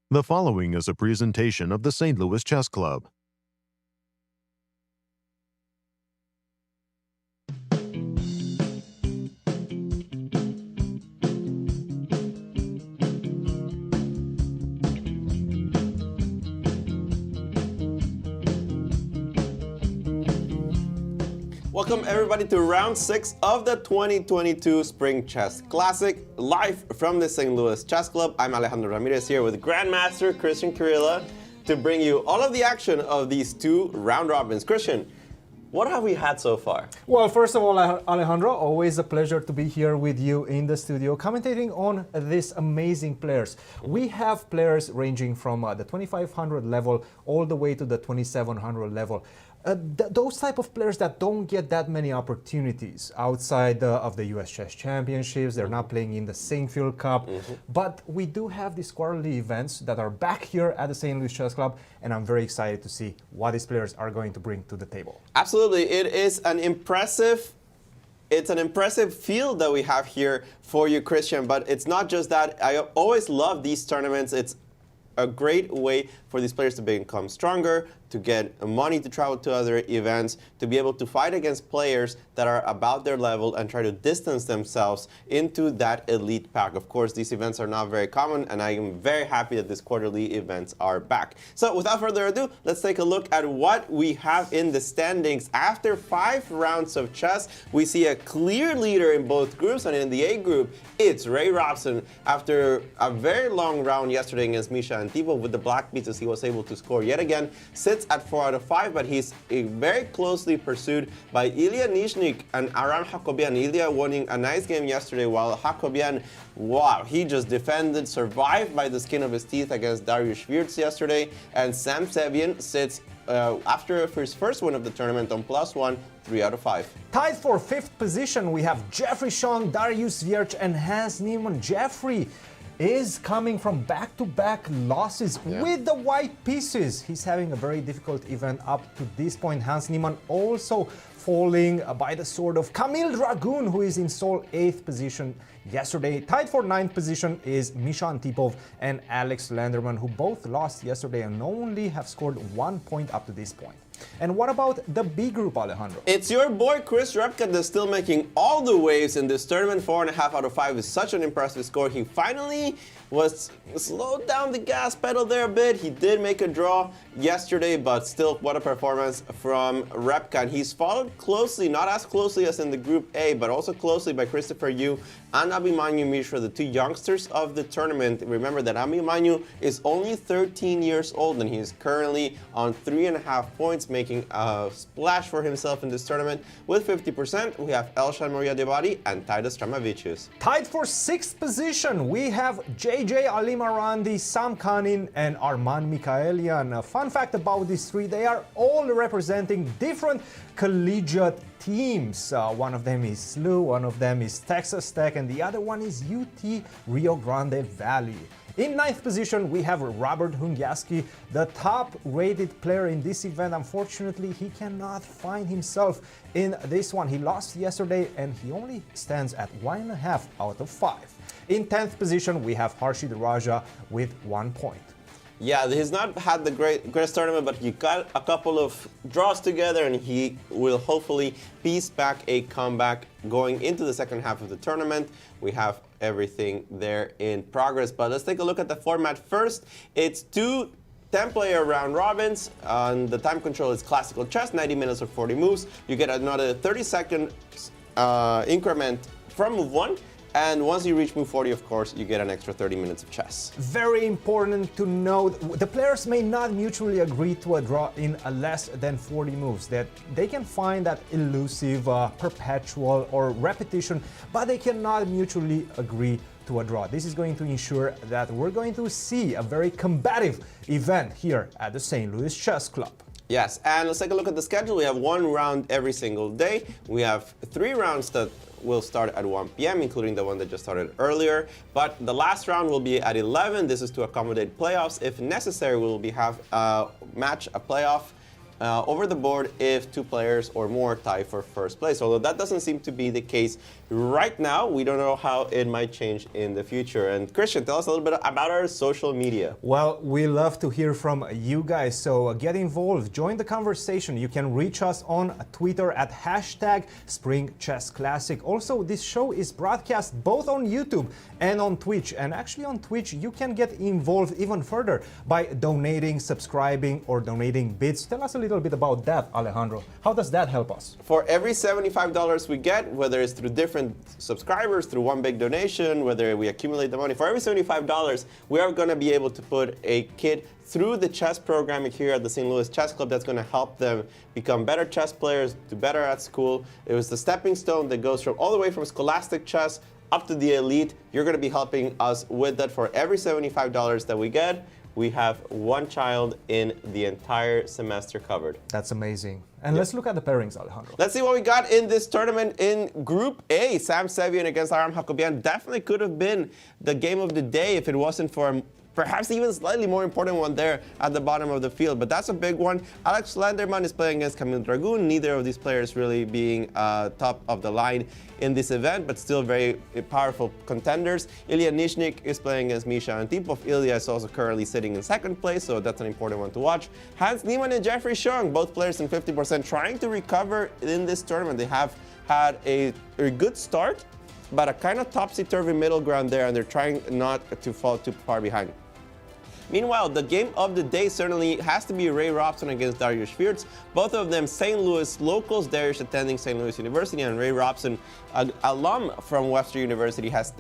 The following is a presentation of the St. Louis Chess Club. Welcome everybody to round 6 of the 2022 Spring Chess Classic, live from the St. Louis Chess Club. I'm Alejandro Ramirez here with Grandmaster Cristian Chirila to bring you all of the action of these two round robins. Cristian, what have we had so far? Well, first of all, Alejandro, always a pleasure to be here with you in the studio, commentating on these amazing players. We have players ranging from the 2500 level all the way to the 2700 level. Those type of players that don't get that many opportunities outside of the US Chess Championships. They're not playing in the Saintfield Cup. But we do have these quarterly events that are back here at the St. Louis Chess Club, and I'm very excited to see what these players are going to bring to the table. Absolutely. It is an impressive field that we have here for you, Cristian, but it's not just that. I always love these tournaments. It's a great way for these players to become stronger, to get money to travel to other events, to be able to fight against players that are about their level and try to distance themselves into that elite pack. Of course, these events are not very common, and I am very happy that these quarterly events are back. So without further ado, let's take a look at what we have in the standings. After 5 rounds of chess, we see a clear leader in both groups, and in the A group, it's Ray Robson. After a very long round yesterday against Misha Antipov with the black pieces, he was able to score yet again. Sits at 4 out of 5, but he's very closely pursued by Ilya Nishnik and Aram Hakobian. Ilya winning a nice game yesterday, while Hakobian, wow, he just defended, survived by the skin of his teeth against Dariusz Swiercz yesterday. And Sam Sevian sits after his first win of the tournament on +1, 3 out of 5. Tied for 5th position, we have Jeffrey Chong, Dariusz Swiercz, and Hans Niemann. Jeffrey is coming from back-to-back losses with the white pieces. He's having a very difficult event up to this point. Hans Niemann also falling by the sword of Kamil Dragun, who is in sole 8th position yesterday. Tied for 9th position is Misha Antipov and Alex Lenderman, who both lost yesterday and only have scored 1 point up to this point. And what about the B group, Alejandro? It's your boy Chris Repka that's still making all the waves in this tournament. 4.5 out of 5 is such an impressive score. He finally was slowed down the gas pedal there a bit. He did make a draw yesterday, but still, what a performance from Repka. And he's followed closely, not as closely as in the Group A, but also closely by Christopher Yu and Abhimanyu Mishra, the two youngsters of the tournament. Remember that Abhimanyu is only 13 years old, and he's currently on 3.5 points, making a splash for himself in this tournament. With 50%, we have Elshan Moradiabadi and Titus Tramavicius. Tied for 6th position, we have JJ Alimarandi, Sam Kanin, and Arman Mikaelian. A fun fact about these three, they are all representing different collegiate teams. One of them is SLU, one of them is Texas Tech, and the other one is UT Rio Grande Valley. In 9th position, we have Robert Hungiaski, the top-rated player in this event. Unfortunately, he cannot find himself in this one. He lost yesterday, and he only stands at 1.5 out of 5. In 10th position, we have Harshit Raja with 1 point. Yeah, he's not had the greatest tournament, but he got a couple of draws together, and he will hopefully piece back a comeback going into the second half of the tournament. We have everything there in progress, but let's take a look at the format first. It's 2 10-player round robins. The time control is classical chess, 90 minutes or 40 moves. You get another 30-second increment from move 1. And once you reach move 40, of course, you get an extra 30 minutes of chess. Very important to note, the players may not mutually agree to a draw in less than 40 moves. That they can find that elusive, perpetual, or repetition, but they cannot mutually agree to a draw. This is going to ensure that we're going to see a very combative event here at the St. Louis Chess Club. Yes, and let's take a look at the schedule. We have 1 round every single day. We have 3 rounds that will start at 1 p.m., including the one that just started earlier. But the last round will be at 11. This is to accommodate playoffs. If necessary, we will have a playoff over the board if two players or more tie for first place. Although that doesn't seem to be the case right now, we don't know how it might change in the future. And Cristian, tell us a little bit about our social media. Well, we love to hear from you guys, so get involved, join the conversation. You can reach us on Twitter at #SpringChessClassic. Also, this show is broadcast both on YouTube and on Twitch. And actually on Twitch, you can get involved even further by donating, subscribing, or donating bits. Tell us a little bit about that, Alejandro. How does that help us? For every $75 we get, whether it's through different subscribers, through one big donation, whether we accumulate the money, for every $75, we are going to be able to put a kid through the chess program here at the St. Louis Chess Club that's going to help them become better chess players, do better at school. It was the stepping stone that goes from all the way from scholastic chess up to the elite. You're going to be helping us with that. For every $75 that we get, we have one child in the entire semester covered. That's amazing. And let's look at the pairings, Alejandro. Let's see what we got in this tournament in Group A. Sam Sevian against Aram Hakobian definitely could have been the game of the day if it wasn't for perhaps even slightly more important one there at the bottom of the field. But that's a big one. Alex Lenderman is playing against Camille Dragoon. Neither of these players really being top of the line in this event, but still very powerful contenders. Ilya Nishnik is playing against Misha Antipov. Ilya is also currently sitting in second place, so that's an important one to watch. Hans Niemann and Jeffrey Shung, both players in 50%, trying to recover in this tournament. They have had a good start, but a kind of topsy-turvy middle ground there, and they're trying not to fall too far behind. Meanwhile, the game of the day certainly has to be Ray Robson against Dariusz Swiercz. Both of them St. Louis locals. Dariusz attending St. Louis University, and Ray Robson, an alum from Webster University, has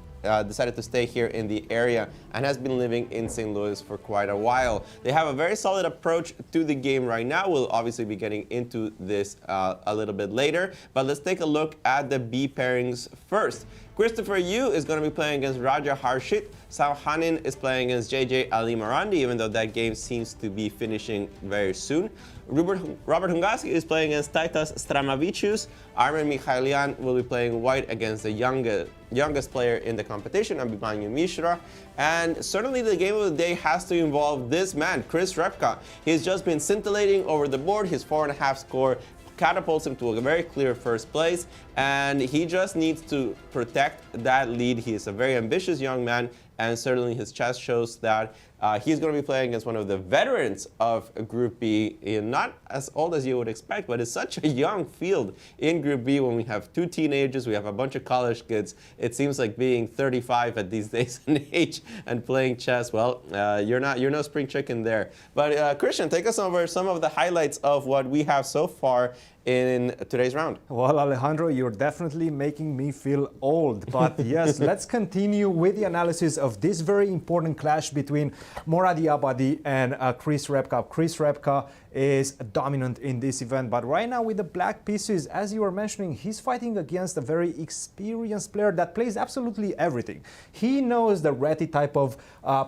decided to stay here in the area and has been living in St. Louis for quite a while. They have a very solid approach to the game right now. We'll obviously be getting into this a little bit later, but let's take a look at the B pairings first. Christopher Yu is going to be playing against Raja Harshit. Sao Hanin is playing against JJ Ali Marandi, even though that game seems to be finishing very soon. Robert Hungaski is playing against Taitas Stramavicius. Armen Mikhailian will be playing white against the youngest player in the competition, Abhimanyu Mishra. And certainly the game of the day has to involve this man, Chris Repka. He's just been scintillating over the board. His 4.5 score catapults him to a very clear first place, and he just needs to protect that lead. He is a very ambitious young man, and certainly his chess shows that he's going to be playing against one of the veterans of Group B, not as old as you would expect, but it's such a young field in Group B. When we have two teenagers, we have a bunch of college kids. It seems like being 35 at these days in age and playing chess, well, you're no spring chicken there. But Cristian, take us over some of the highlights of what we have so far in today's round. Well, Alejandro, you're definitely making me feel old. But yes, let's continue with the analysis of this very important clash between Moradiabadi and Chris Repka. Chris Repka is dominant in this event, but right now with the black pieces, as you were mentioning, he's fighting against a very experienced player that plays absolutely everything. He knows the Reti type of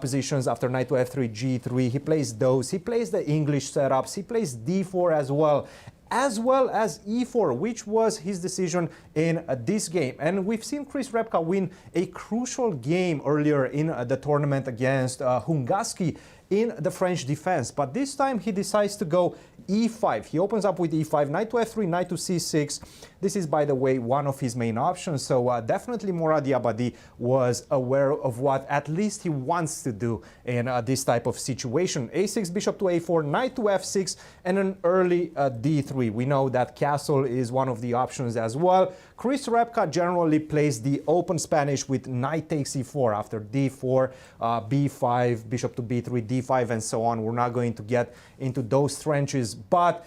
positions after knight to f3, g3. He plays those. He plays the English setups. He plays d4 as well as e4, which was his decision in this game. And we've seen Chris Repka win a crucial game earlier in the tournament against Hungaski in the French defense. But this time he decides to go e5. He opens up with e5, knight to f3, knight to c6. This is, by the way, one of his main options. So definitely Moradiabadi was aware of what at least he wants to do in this type of situation. a6, bishop to a4, knight to f6, and an early d3. We know that castle is one of the options as well. Chris Repka generally plays the open Spanish with knight takes e4 after d4, b5, bishop to b3, d5, and so on. We're not going to get into those trenches, but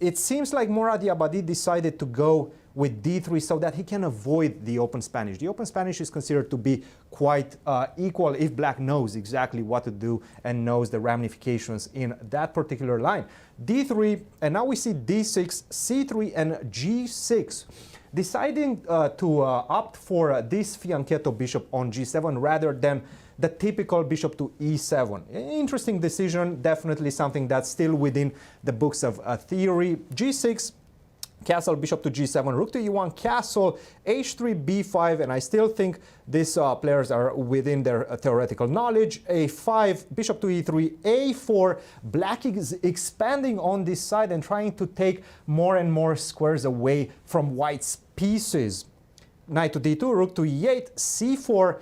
it seems like Moradiabadi decided to go with d3 so that he can avoid the open Spanish. The open Spanish is considered to be quite equal if black knows exactly what to do and knows the ramifications in that particular line. d3, and now we see d6, c3, and g6. Deciding to opt for this fianchetto bishop on g7 rather than the typical bishop to e7. Interesting decision, definitely something that's still within the books of theory. g6 Castle, bishop to g7, rook to e1, castle, h3, b5, and I still think these players are within their theoretical knowledge. a5, bishop to e3, a4. Black is expanding on this side and trying to take more and more squares away from white's pieces. Knight to d2, rook to e8, c4.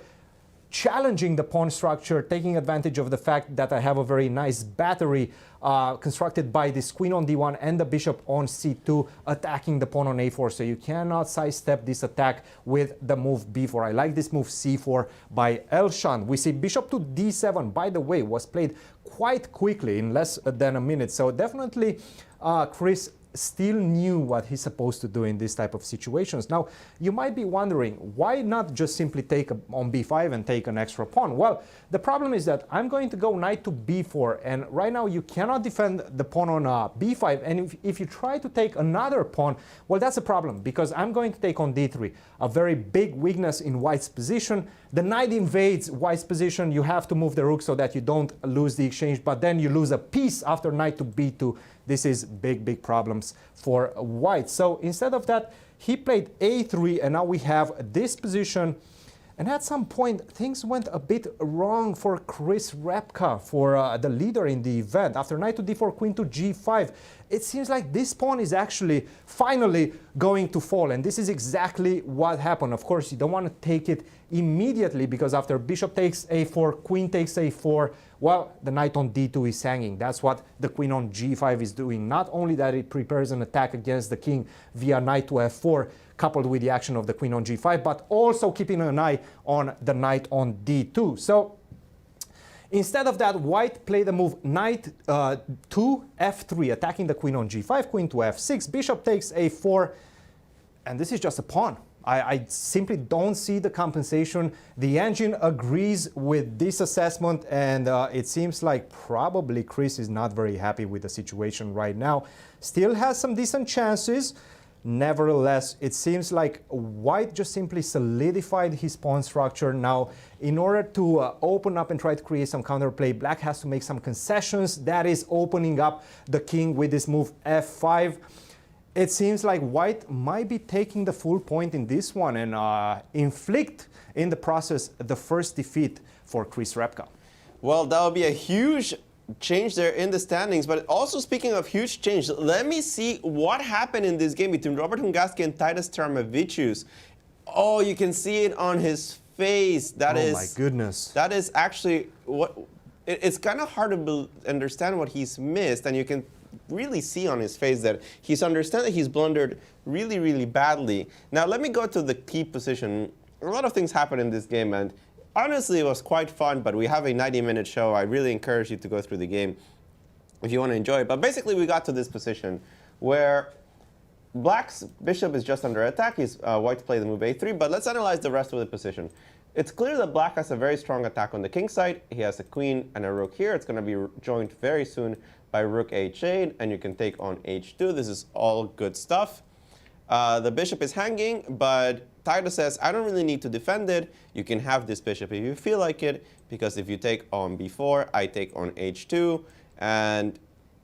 Challenging the pawn structure, taking advantage of the fact that I have a very nice battery constructed by this queen on d1 and the bishop on c2, attacking the pawn on a4. So you cannot sidestep this attack with the move b4. I like this move c4 by Elshan. We see bishop to d7, by the way, was played quite quickly in less than a minute. So definitely Chris still knew what he's supposed to do in this type of situations. Now, you might be wondering, why not just simply take on b5 and take an extra pawn? Well, the problem is that I'm going to go knight to b4, and right now you cannot defend the pawn on b5, and if you try to take another pawn, well, that's a problem, because I'm going to take on d3, a very big weakness in white's position. The knight invades white's position. You have to move the rook so that you don't lose the exchange, but then you lose a piece after knight to b2. This is big problems for white. So instead of that, he played a3, and now we have this position. And at some point, things went a bit wrong for Chris Repka, for the leader in the event. After knight to d4, queen to g5, it seems like this pawn is actually finally going to fall. And this is exactly what happened. Of course, you don't want to take it immediately, because after bishop takes a4, queen takes a4, well, the knight on d2 is hanging. That's what the queen on g5 is doing. Not only that it prepares an attack against the king via knight to f4, coupled with the action of the queen on g5, but also keeping an eye on the knight on d2. So instead of that, white played the move knight to f3, attacking the queen on g5, queen to f6, bishop takes a4, and this is just a pawn. I simply don't see the compensation. The engine agrees with this assessment, and it seems like probably Chris is not very happy with the situation right now. Still has some decent chances. Nevertheless, it seems like white just simply solidified his pawn structure. Now, in order to open up and try to create some counterplay, black has to make some concessions. That is opening up the king with this move f5. It seems like white might be taking the full point in this one and inflict in the process the first defeat for Chris Repka. Well, that would be a huge change there in the standings. But also, speaking of huge change, let me see what happened in this game between Robert Hungaski and Titus Tarmavicius. Oh, you can see it on his face. That is, oh my goodness. That is actually what. It's kind of hard to understand what he's missed, and you can really see on his face that he's understand that he's blundered really badly. Now let me go to the key position. A lot of things happened in this game, and honestly it was quite fun, but we have a 90-minute show. I really encourage you to go through the game if you want to enjoy it. But basically we got to this position where black's bishop is just under attack. He's white to play the move a3, but let's analyze the rest of the position. It's clear that black has a very strong attack on the king side. He has a queen and a rook here. It's going to be joined very soon by rook h8, and you can take on h2. This is all good stuff. The bishop is hanging, but Titus says, I don't really need to defend it. You can have this bishop if you feel like it, because if you take on b4, I take on h2, and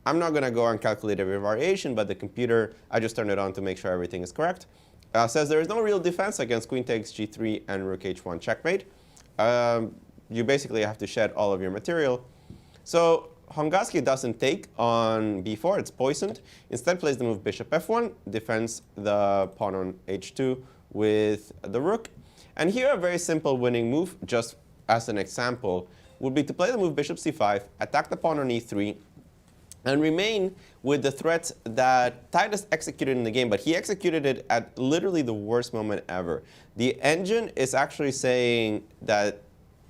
I'm not going to go and calculate every variation, but the computer, I just turned it on to make sure everything is correct. Says there is no real defense against queen takes g3 and rook h1 checkmate. You basically have to shed all of your material. So Hungaski doesn't take on b4, it's poisoned. Instead plays the move bishop f1, defends the pawn on h2 with the rook. And here a very simple winning move, just as an example, would be to play the move bishop c5, attack the pawn on e3, and remain with the threat that Titus executed in the game, but he executed it at literally the worst moment ever. The engine is actually saying that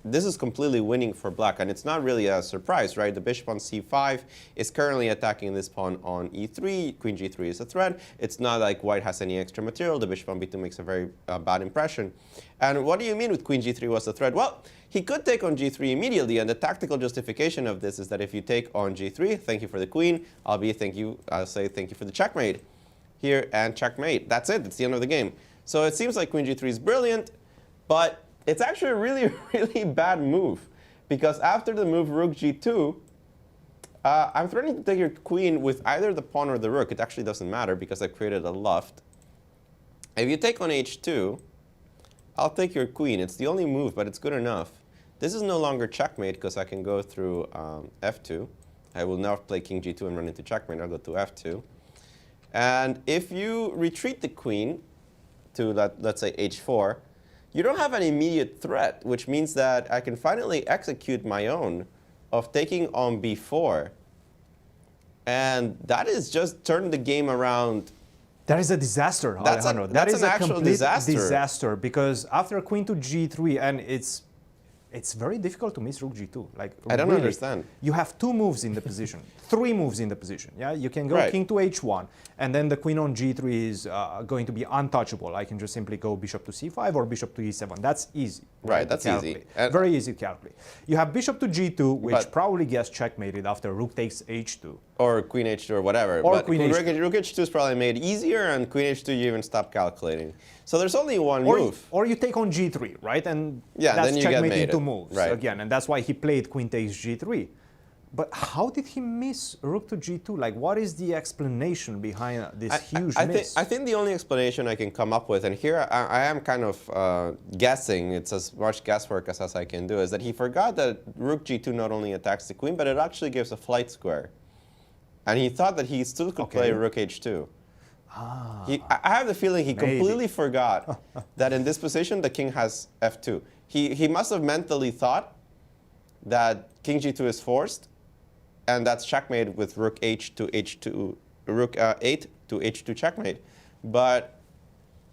this is completely winning for black, and it's not really a surprise, right? The bishop on c5 is currently attacking this pawn on e3. Queen g3 is a threat. It's not like white has any extra material. The bishop on b2 makes a very bad impression. And what do you mean with queen g3 was a threat? Well, he could take on g3 immediately, and the tactical justification of this is that if you take on g3, thank you for the queen, I'll say thank you for the checkmate here, and checkmate. That's it. It's the end of the game. So it seems like queen g3 is brilliant, but it's actually a really bad move, because after the move rook g2, I'm threatening to take your queen with either the pawn or the rook. It actually doesn't matter because I've created a loft. If you take on h2, I'll take your queen. It's the only move, but it's good enough. This is no longer checkmate because I can go through f2. I will now play king g2 and run into checkmate. I'll go to f2. And if you retreat the queen to, let's say, h4, you don't have an immediate threat, which means that I can finally execute my own of taking on b4. And that is just turn the game around. That is a disaster, Alejandro. That's that is an a actual complete disaster. Because after queen to g3, and it's very difficult to miss rook g2. Like, I don't really, understand. You have 2 moves in the position, 3 moves in the position. Yeah, you can go Right. king to h1, and then the queen on g3 is going to be untouchable. I can just simply go bishop to c5 or bishop to e7. That's easy. Right, that's to easy. calculate. Very easy to calculate. You have bishop to g2, which But- probably gets checkmated after rook takes h2. Or queen h2 or whatever. Or but queen rook, h2. rook h2 is probably made easier, and queen h2 you even stop calculating. So there's only one Or, move. or you take on g3, right? And Yeah, that's then you get checkmate in mated. 2 moves Right. again. And that's why he played queen takes g3. But how did he miss rook to g2? Like, what is the explanation behind this huge miss? I think the only explanation I can come up with, and here I am kind of guessing, it's as much guesswork as I can do, is that he forgot that rook g2 not only attacks the queen, but it actually gives a flight square. And he thought that he still could play rook h2. I have the feeling he completely forgot that in this position the king has f2. He must have mentally thought that king g2 is forced, and that's checkmate with rook h to h2, rook 8 to h2 checkmate. But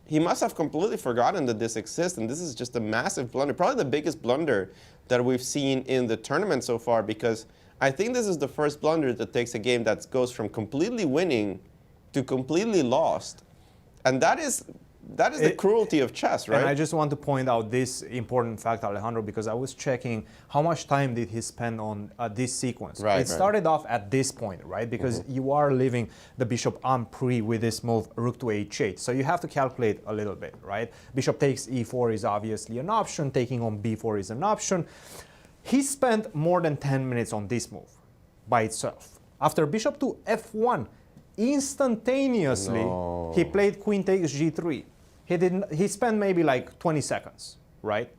he must have completely forgotten that this exists, and this is just a massive blunder, probably the biggest blunder that we've seen in the tournament so far, because I think this is the first blunder that takes a game that goes from completely winning to completely lost. And that is the cruelty of chess, right? And I just want to point out this important fact, Alejandro, because I was checking how much time did he spend on this sequence. Right, it started off at this point, right? Because you are leaving the bishop en prie with this move, rook to h8. So you have to calculate a little bit, right? Bishop takes e4 is obviously an option. Taking on b4 is an option. He spent more than 10 minutes on this move by itself. After bishop to f1, instantaneously, he played queen takes g3. He spent maybe like 20 seconds, right?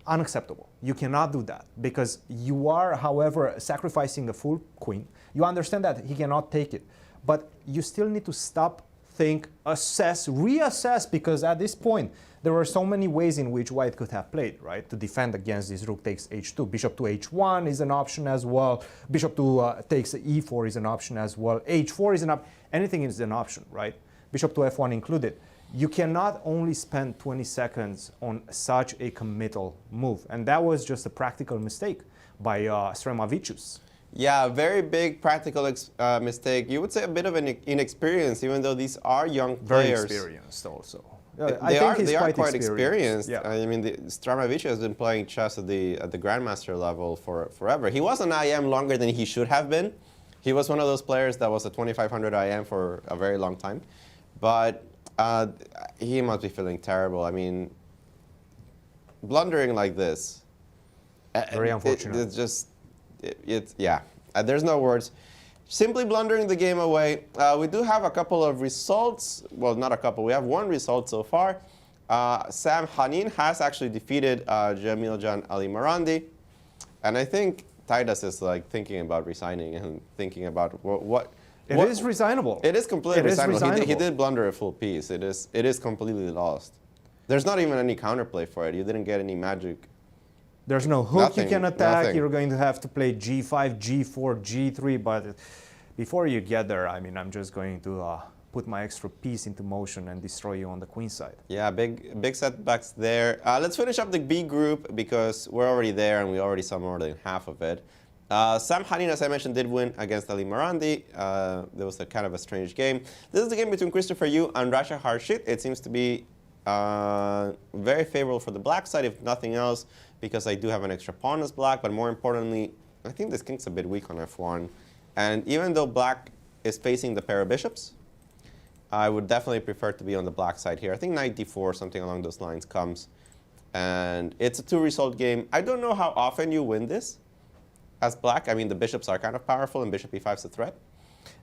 Unacceptable. You cannot do that because you are, however, sacrificing a full queen. You understand that he cannot take it, but you still need to stop, think, assess, reassess, because at this point, there were so many ways in which white could have played, right, to defend against this rook takes h2. Bishop to h1 is an option as well. Bishop to takes e4 is an option as well. h4 is an option. Anything is an option, right? Bishop to f1 included. You cannot only spend 20 seconds on such a committal move. And that was just a practical mistake by Sremavichus. Yeah, very big practical mistake. You would say a bit of an inexperience, even though these are young players. Very experienced also. They are quite experienced. Yeah. I mean, Sremavichus has been playing chess at the Grandmaster level for forever. He was an IM longer than he should have been. He was one of those players that was a 2500 IM for a very long time. But he must be feeling terrible. I mean, blundering like this. Very unfortunate. It's just, yeah. There's no words. Simply blundering the game away. We do have a couple of results. Well, not a couple. We have one result so far. Sam Sevian has actually defeated Jamiljan Alimarandi. And I think Titus is like thinking about resigning and thinking about what It is resignable. It is completely resignable. He did blunder a full piece. It is completely lost. There's not even any counterplay for it. You didn't get any magic. There's no hook Nothing, you can attack. nothing. You're going to have to play g5, g4, g3. But before you get there, I mean, I'm just going to put my extra piece into motion and destroy you on the queen side. Yeah, big setbacks there. Let's finish up the B group because we're already there and we already saw more than half of it. Sam Sevian, as I mentioned, did win against Alimarandi. There was a kind of a strange game. This is the game between Christopher Yu and Rasha Harshit. It seems to be very favorable for the black side, if nothing else, because I do have an extra pawn as black, but more importantly, I think this king's a bit weak on f1. And even though black is facing the pair of bishops, I would definitely prefer to be on the black side here. I think knight d4, something along those lines comes. And it's a 2-result game. I don't know how often you win this. as black. I mean, the bishops are kind of powerful, and bishop e5 is a threat.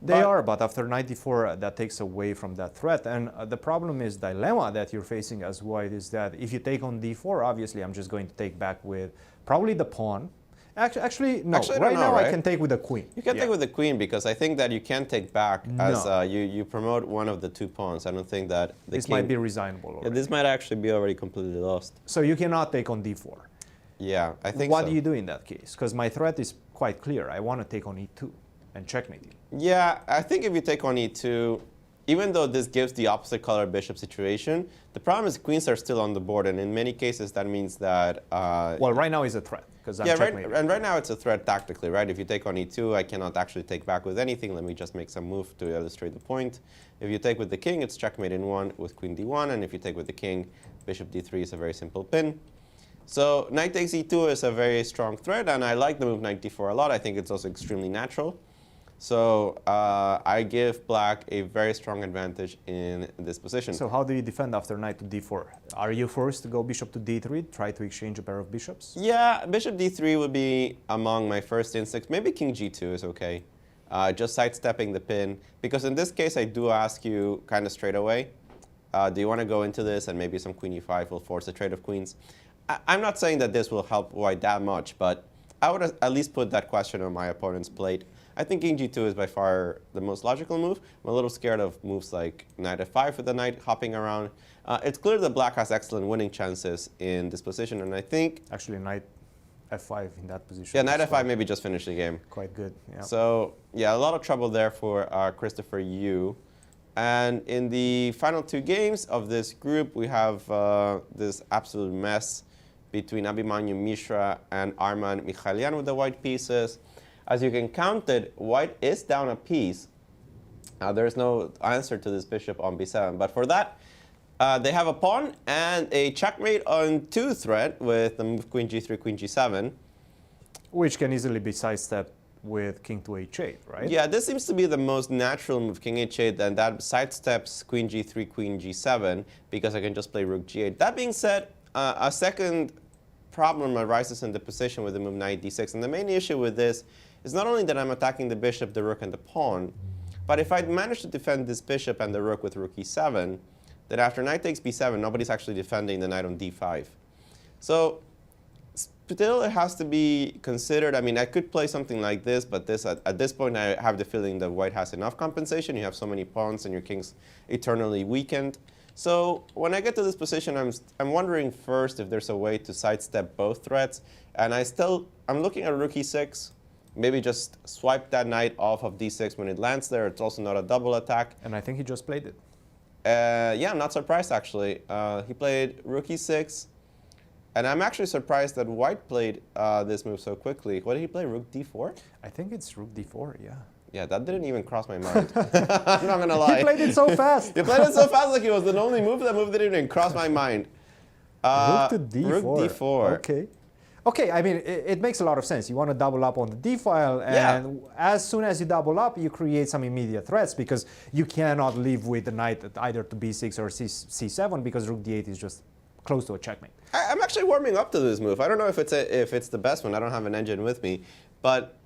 They are, but after knight d4, that takes away from that threat. And the problem is, dilemma that you're facing as white is that if you take on d4, obviously I'm just going to take back with probably the pawn. Actually, no. Right now I can take with the queen. You can take with the queen because I think that you can take back as you promote one of the two pawns. I don't think that this might be resignable already. Yeah, this might actually be already completely lost. So you cannot take on d4. Yeah, I think What so. do you do in that case? Because my threat is quite clear. I want to take on e2 and checkmate you. Yeah, I think if you take on e2, even though this gives the opposite color bishop situation, the problem is queens are still on the board, and in many cases that means that... well, right now is a threat, because I'm checkmating. And right now it's a threat tactically, right? If you take on e2, I cannot actually take back with anything. Let me just make some move to illustrate the point. If you take with the king, it's checkmate in 1 with queen d1, and if you take with the king, bishop d3 is a very simple pin. So knight takes e2 is a very strong threat, and I like the move knight d4 a lot. I think it's also extremely natural. So I give black a very strong advantage in this position. So how do you defend after knight to d4? Are you forced to go bishop to d3, try to exchange a pair of bishops? Yeah, bishop d3 would be among my first instincts. Maybe king g2 is okay. Just sidestepping the pin. Because in this case, I do ask you kind of straight away, do you want to go into this? And maybe some queen e5 will force a trade of queens. I'm not saying that this will help white that much, but I would at least put that question on my opponent's plate. I think king g2 is by far the most logical move. I'm a little scared of moves like knight f5 with the knight hopping around. It's clear that black has excellent winning chances in this position, and I think... Actually, knight f5 in that position. Yeah, knight f5 maybe just finish the game. Quite good, yeah. So, yeah, a lot of trouble there for Christopher Yu. And in the final two games of this group, we have this absolute mess between Abhimanyu Mishra and Arman Mikhailian with the white pieces. As you can count it, white is down a piece. There's no answer to this bishop on b7. But for that, they have a pawn and a checkmate on 2 threat with the move queen g3, queen g7. Which can easily be sidestepped with king to h8, right? Yeah, this seems to be the most natural move, king h8, and that sidesteps queen g3, queen g7, because I can just play rook g8. That being said, a second problem arises in the position with the move knight d6. And the main issue with this is not only that I'm attacking the bishop, the rook, and the pawn, but if I manage to defend this bishop and the rook with rook e7, then after knight takes b7, nobody's actually defending the knight on d5. So still it has to be considered. I mean, I could play something like this, but this at this point I have the feeling that white has enough compensation. You have so many pawns and your king's eternally weakened. So when I get to this position, I'm wondering first if there's a way to sidestep both threats. And I'm looking at rook e6. Maybe just swipe that knight off of d6 when it lands there. It's also not a double attack. And I think he just played it. Yeah, I'm not surprised, actually. He played rook e6. And I'm actually surprised that white played this move so quickly. What did he play, rook d4? I think it's rook d4, yeah. Yeah, that didn't even cross my mind. I'm not going to lie. He played it so fast. He played it so fast like it was the only move. That move didn't even cross my mind. Rook to d4. Rook d4. Okay. Okay, I mean, it makes a lot of sense. You want to double up on the d file, and as soon as you double up, you create some immediate threats because you cannot leave with the knight at either to b6 or c7 because rook d8 is just close to a checkmate. I'm actually warming up to this move. I don't know if it's the best one. I don't have an engine with me, but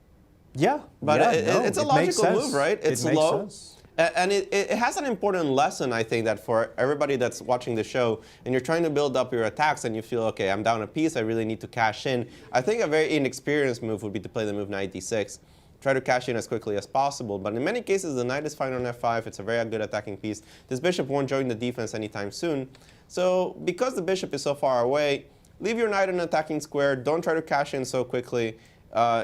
it's a logical move, right? It's low. Sense. And it has an important lesson, I think, that for everybody that's watching the show and you're trying to build up your attacks and you feel, okay, I'm down a piece, I really need to cash in. I think a very inexperienced move would be to play the move knight d6. Try to cash in as quickly as possible. But in many cases, the knight is fine on f5. It's a very good attacking piece. This bishop won't join the defense anytime soon. So because the bishop is so far away, leave your knight in an attacking square. Don't try to cash in so quickly.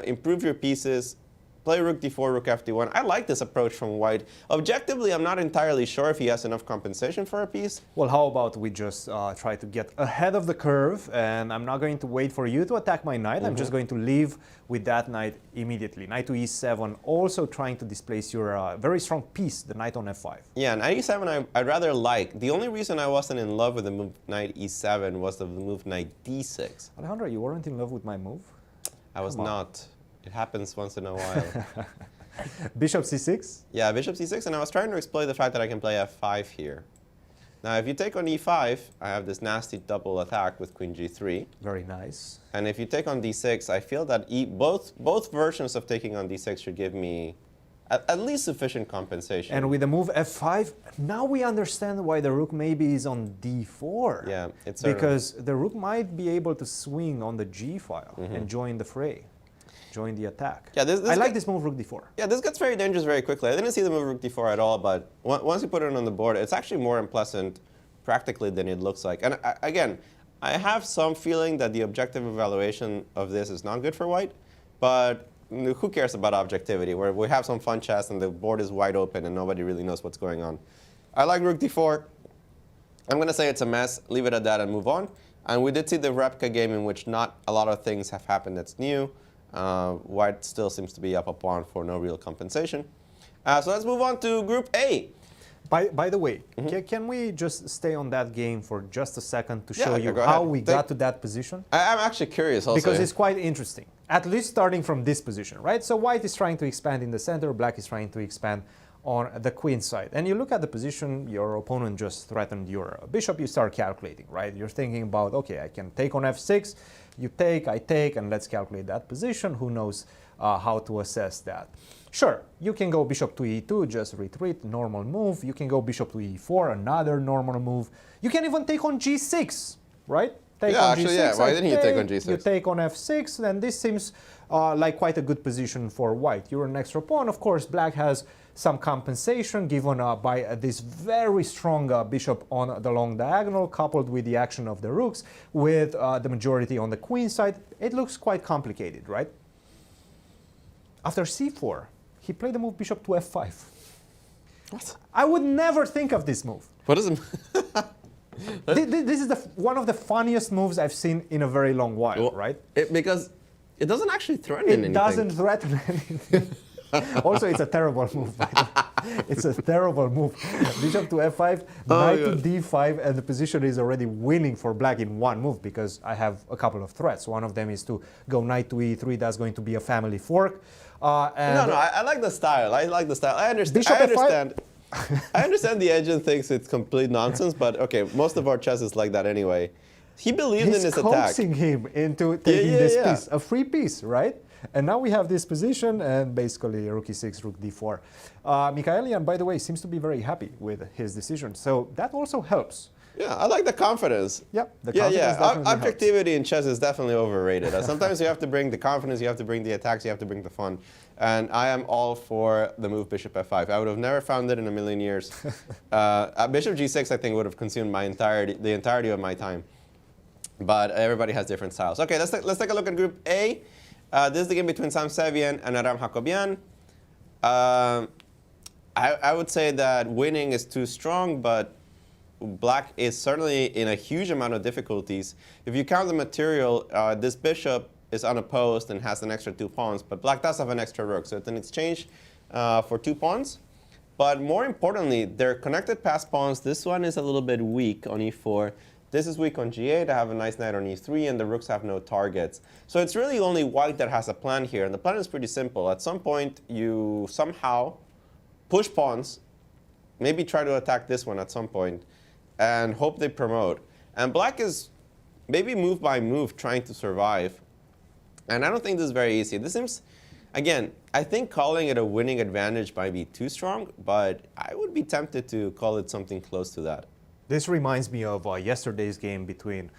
Improve your pieces. Play rook d4, rook fd1. I like this approach from white. Objectively, I'm not entirely sure if he has enough compensation for a piece. Well, how about we just try to get ahead of the curve, and I'm not going to wait for you to attack my knight. I'm just going to leave with that knight immediately. Knight to e7, also trying to displace your very strong piece, the knight on f5. Yeah, knight e7 I rather like. The only reason I wasn't in love with the move knight e7 was the move knight d6. Alejandro, you weren't in love with my move? I was not. It happens once in a while. Bishop c6? Yeah, bishop c6, and I was trying to exploit the fact that I can play f5 here. Now, if you take on e5, I have this nasty double attack with queen g3. Very nice. And if you take on d6, I feel that both versions of taking on d6 should give me at least sufficient compensation. And with the move f5, now we understand why the rook maybe is on d4. Yeah, it's because the rook might be able to swing on the g file and join the fray, join the attack. Yeah, I like this move, rook d4. Yeah, this gets very dangerous very quickly. I didn't see the move rook d4 at all, but once you put it on the board, it's actually more unpleasant practically than it looks like. And again, I have some feeling that the objective evaluation of this is not good for white, but who cares about objectivity, where we have some fun chess and the board is wide open and nobody really knows what's going on. I like rook d4. I'm going to say it's a mess, leave it at that and move on. And we did see the Repka game in which not a lot of things have happened that's new. White still seems to be up a pawn for no real compensation. So let's move on to Group A. By the way, can we just stay on that game for just a second to show you go how ahead. we got to that position? I'm actually curious also. Because it's quite interesting, at least starting from this position, right? So white is trying to expand in the center, black is trying to expand on the queen side. And you look at the position, your opponent just threatened your bishop, you start calculating, right? You're thinking about, okay, I can take on f6, you take, I take, and let's calculate that position. Who knows how to assess that? Sure, you can go bishop to e2, just retreat, normal move. You can go bishop to e4, another normal move. You can even take on g6, right? Take on actually, g6, yeah. Why didn't you take on g6? You take on f6, then this seems like quite a good position for white. You're an extra pawn. Of course, black has some compensation given by this very strong bishop on the long diagonal, coupled with the action of the rooks, with the majority on the queen side. It looks quite complicated, right? After c4, he played the move bishop to f5. What? I would never think of this move. What is it? This is one of the funniest moves I've seen in a very long while, right? Because it doesn't actually threaten anything. It doesn't threaten anything. Also, it's a terrible move, by the way. It's a terrible move. Bishop to f5, knight to d5, and the position is already winning for black in one move because I have a couple of threats. One of them is to go knight to e3. That's going to be a family fork. I like the style. I like the style. I understand. Bishop I f5? understand. I understand the engine thinks it's complete nonsense, but okay, most of our chess is like that anyway. He believed in his attack. He's coaxing him into taking this piece, a free piece, right? And now we have this position, and basically rook e6, rook d4. Mikaelian, by the way, seems to be very happy with his decision, so that also helps. Yeah, I like the confidence. Yep, the confidence definitely Objectivity in chess is definitely overrated. Sometimes you have to bring the confidence, you have to bring the attacks, you have to bring the fun. And I am all for the move bishop f5. I would have never found it in a million years. Bishop g6, I think, would have consumed the entirety of my time. But everybody has different styles. Okay, let's take a look at Group A. This is the game between Sam Sevian and Aram Hakobian. I would say that winning is too strong, but black is certainly in a huge amount of difficulties. If you count the material, this bishop is unopposed and has an extra 2 pawns, but black does have an extra rook, so it's an exchange for 2 pawns. But more importantly, they're connected pass pawns. This one is a little bit weak on e4. This is weak on g8. I have a nice knight on e3, and the rooks have no targets. So it's really only white that has a plan here, and the plan is pretty simple. At some point, you somehow push pawns, maybe try to attack this one at some point, and hope they promote. And black is maybe move by move trying to survive. And I don't think this is very easy. This seems, again, I think calling it a winning advantage might be too strong, but I would be tempted to call it something close to that. This reminds me of yesterday's game between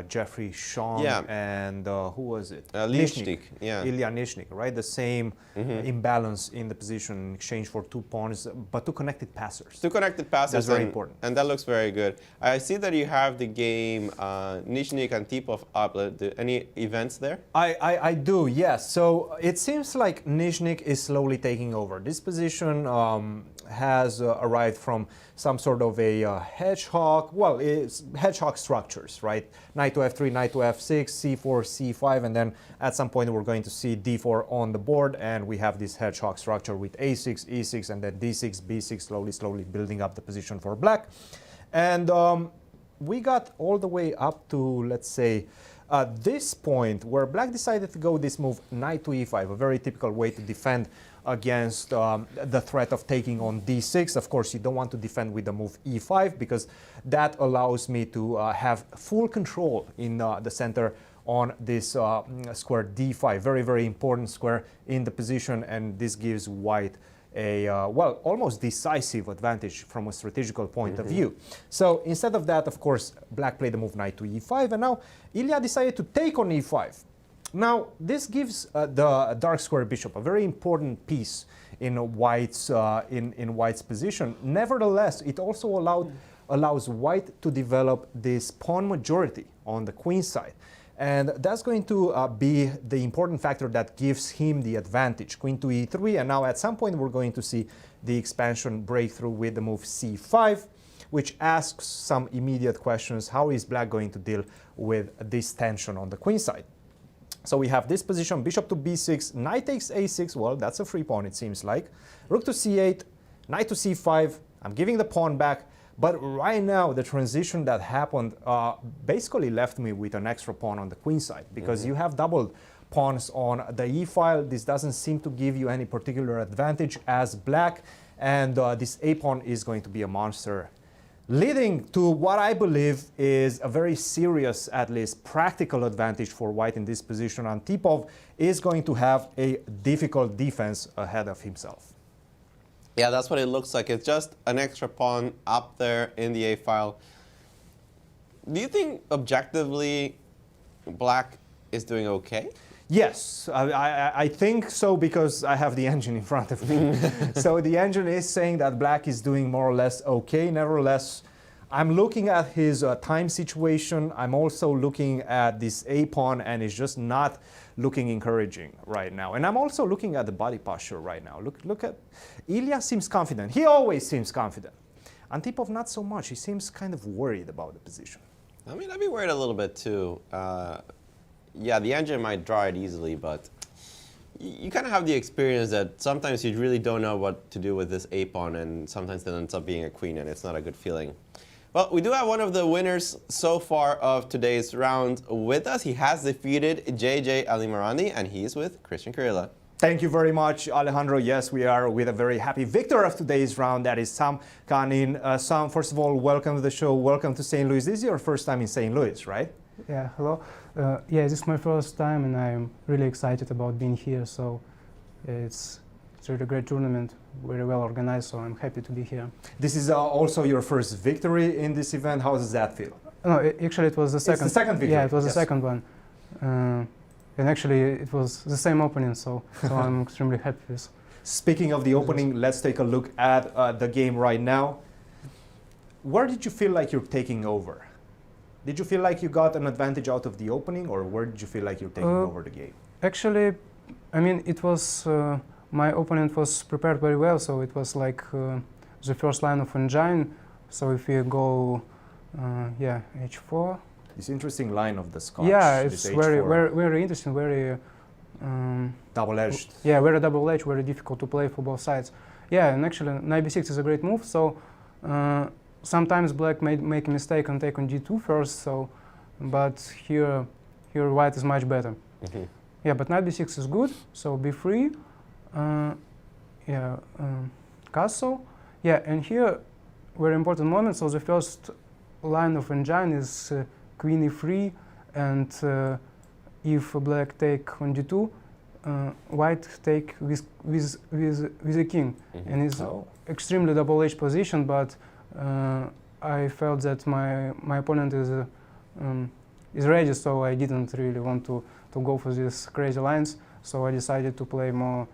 Jeffrey Sean and who was it? Nishnik, yeah. Ilya Nishnik, right? The same imbalance in the position in exchange for 2 pawns, but 2 connected passers. 2 connected passers. That's very important. And that looks very good. I see that you have the game Nishnik and Tipov up. Any events there? I do, yes. So it seems like Nishnik is slowly taking over. This position has arrived from some sort of a hedgehog, well, it's hedgehog structures, right? Knight to f3, knight to f6, c4, c5, and then at some point we're going to see d4 on the board, and we have this hedgehog structure with a6, e6, and then d6, b6, slowly building up the position for black. And we got all the way up to, let's say, At this point, where black decided to go this move, knight to e5, a very typical way to defend against the threat of taking on d6. Of course, you don't want to defend with the move e5 because that allows me to have full control in the center on this square d5. Very, very important square in the position, and this gives white a, well, almost decisive advantage from a strategical point of view. So instead of that, of course, black played the move knight to e5, and now Ilya decided to take on e5. Now, this gives the dark square bishop a very important piece in white's position. Nevertheless, it also allows white to develop this pawn majority on the queen side. And that's going to be the important factor that gives him the advantage. Queen to e3, and now at some point we're going to see the expansion breakthrough with the move c5, which asks some immediate questions. How is black going to deal with this tension on the queen side? So we have this position, bishop to b6, knight takes a6, well, that's a free pawn, it seems like. Rook to c8, knight to c5, I'm giving the pawn back. But right now, the transition that happened basically left me with an extra pawn on the queen side, because you have doubled pawns on the e-file. This doesn't seem to give you any particular advantage as black, and this a-pawn is going to be a monster, leading to what I believe is a very serious, at least practical advantage for white in this position. Antipov is going to have a difficult defense ahead of himself. Yeah, that's what it looks like. It's just an extra pawn up there in the A-file. Do you think objectively black is doing okay? Yes, I think so, because I have the engine in front of me. So the engine is saying that black is doing more or less okay. Nevertheless, I'm looking at his time situation. I'm also looking at this a-pawn, and it's just not looking encouraging right now. And I'm also looking at the body posture right now. Look at Ilya seems confident. He always seems confident. Antipov not so much. He seems kind of worried about the position. I mean, I'd be worried a little bit too. Yeah, the engine might draw it easily, but you kind of have the experience that sometimes you really don't know what to do with this a-pawn, and sometimes it ends up being a queen, and it's not a good feeling. Well, we do have one of the winners so far of today's round with us. He has defeated JJ Alimarandi, and he's with Cristian Chirila. Thank you very much, Alejandro. Yes, we are with a very happy victor of today's round. That is Sam Kanin. Sam, first of all, welcome to the show. Welcome to St. Louis. This is your first time in St. Louis, right? Yeah, hello. Yeah, this is my first time, and I'm really excited about being here. So it's a really great tournament, very well organized, so I'm happy to be here. This is also your first victory in this event. How does that feel? No, actually it was the second. It's the second victory. Yeah, it was the second one. And actually it was the same opening, so I'm extremely happy with. Speaking of the opening, let's take a look at the game right now. Where did you feel like you're taking over? Did you feel like you got an advantage out of the opening, or where did you feel like you're taking over the game? Actually, I mean, it was, my opponent was prepared very well, so it was like the first line of engine. So if we go, yeah, h4. This interesting line of the Scotch. Yeah, it's very interesting, very double-edged. Yeah, very double-edged, very difficult to play for both sides. Yeah, and actually knight b6 is a great move. So sometimes black may make a mistake and take on d2 first. So, but here white is much better. Yeah, but knight b6 is good. So b3. Yeah, castle. Yeah, and here very important moment. So the first line of engine is queen e3, and if black take on d2, white take with a king, and it's extremely double-edged position. But I felt that my opponent is ready, so I didn't really want to go for these crazy lines. So I decided to play more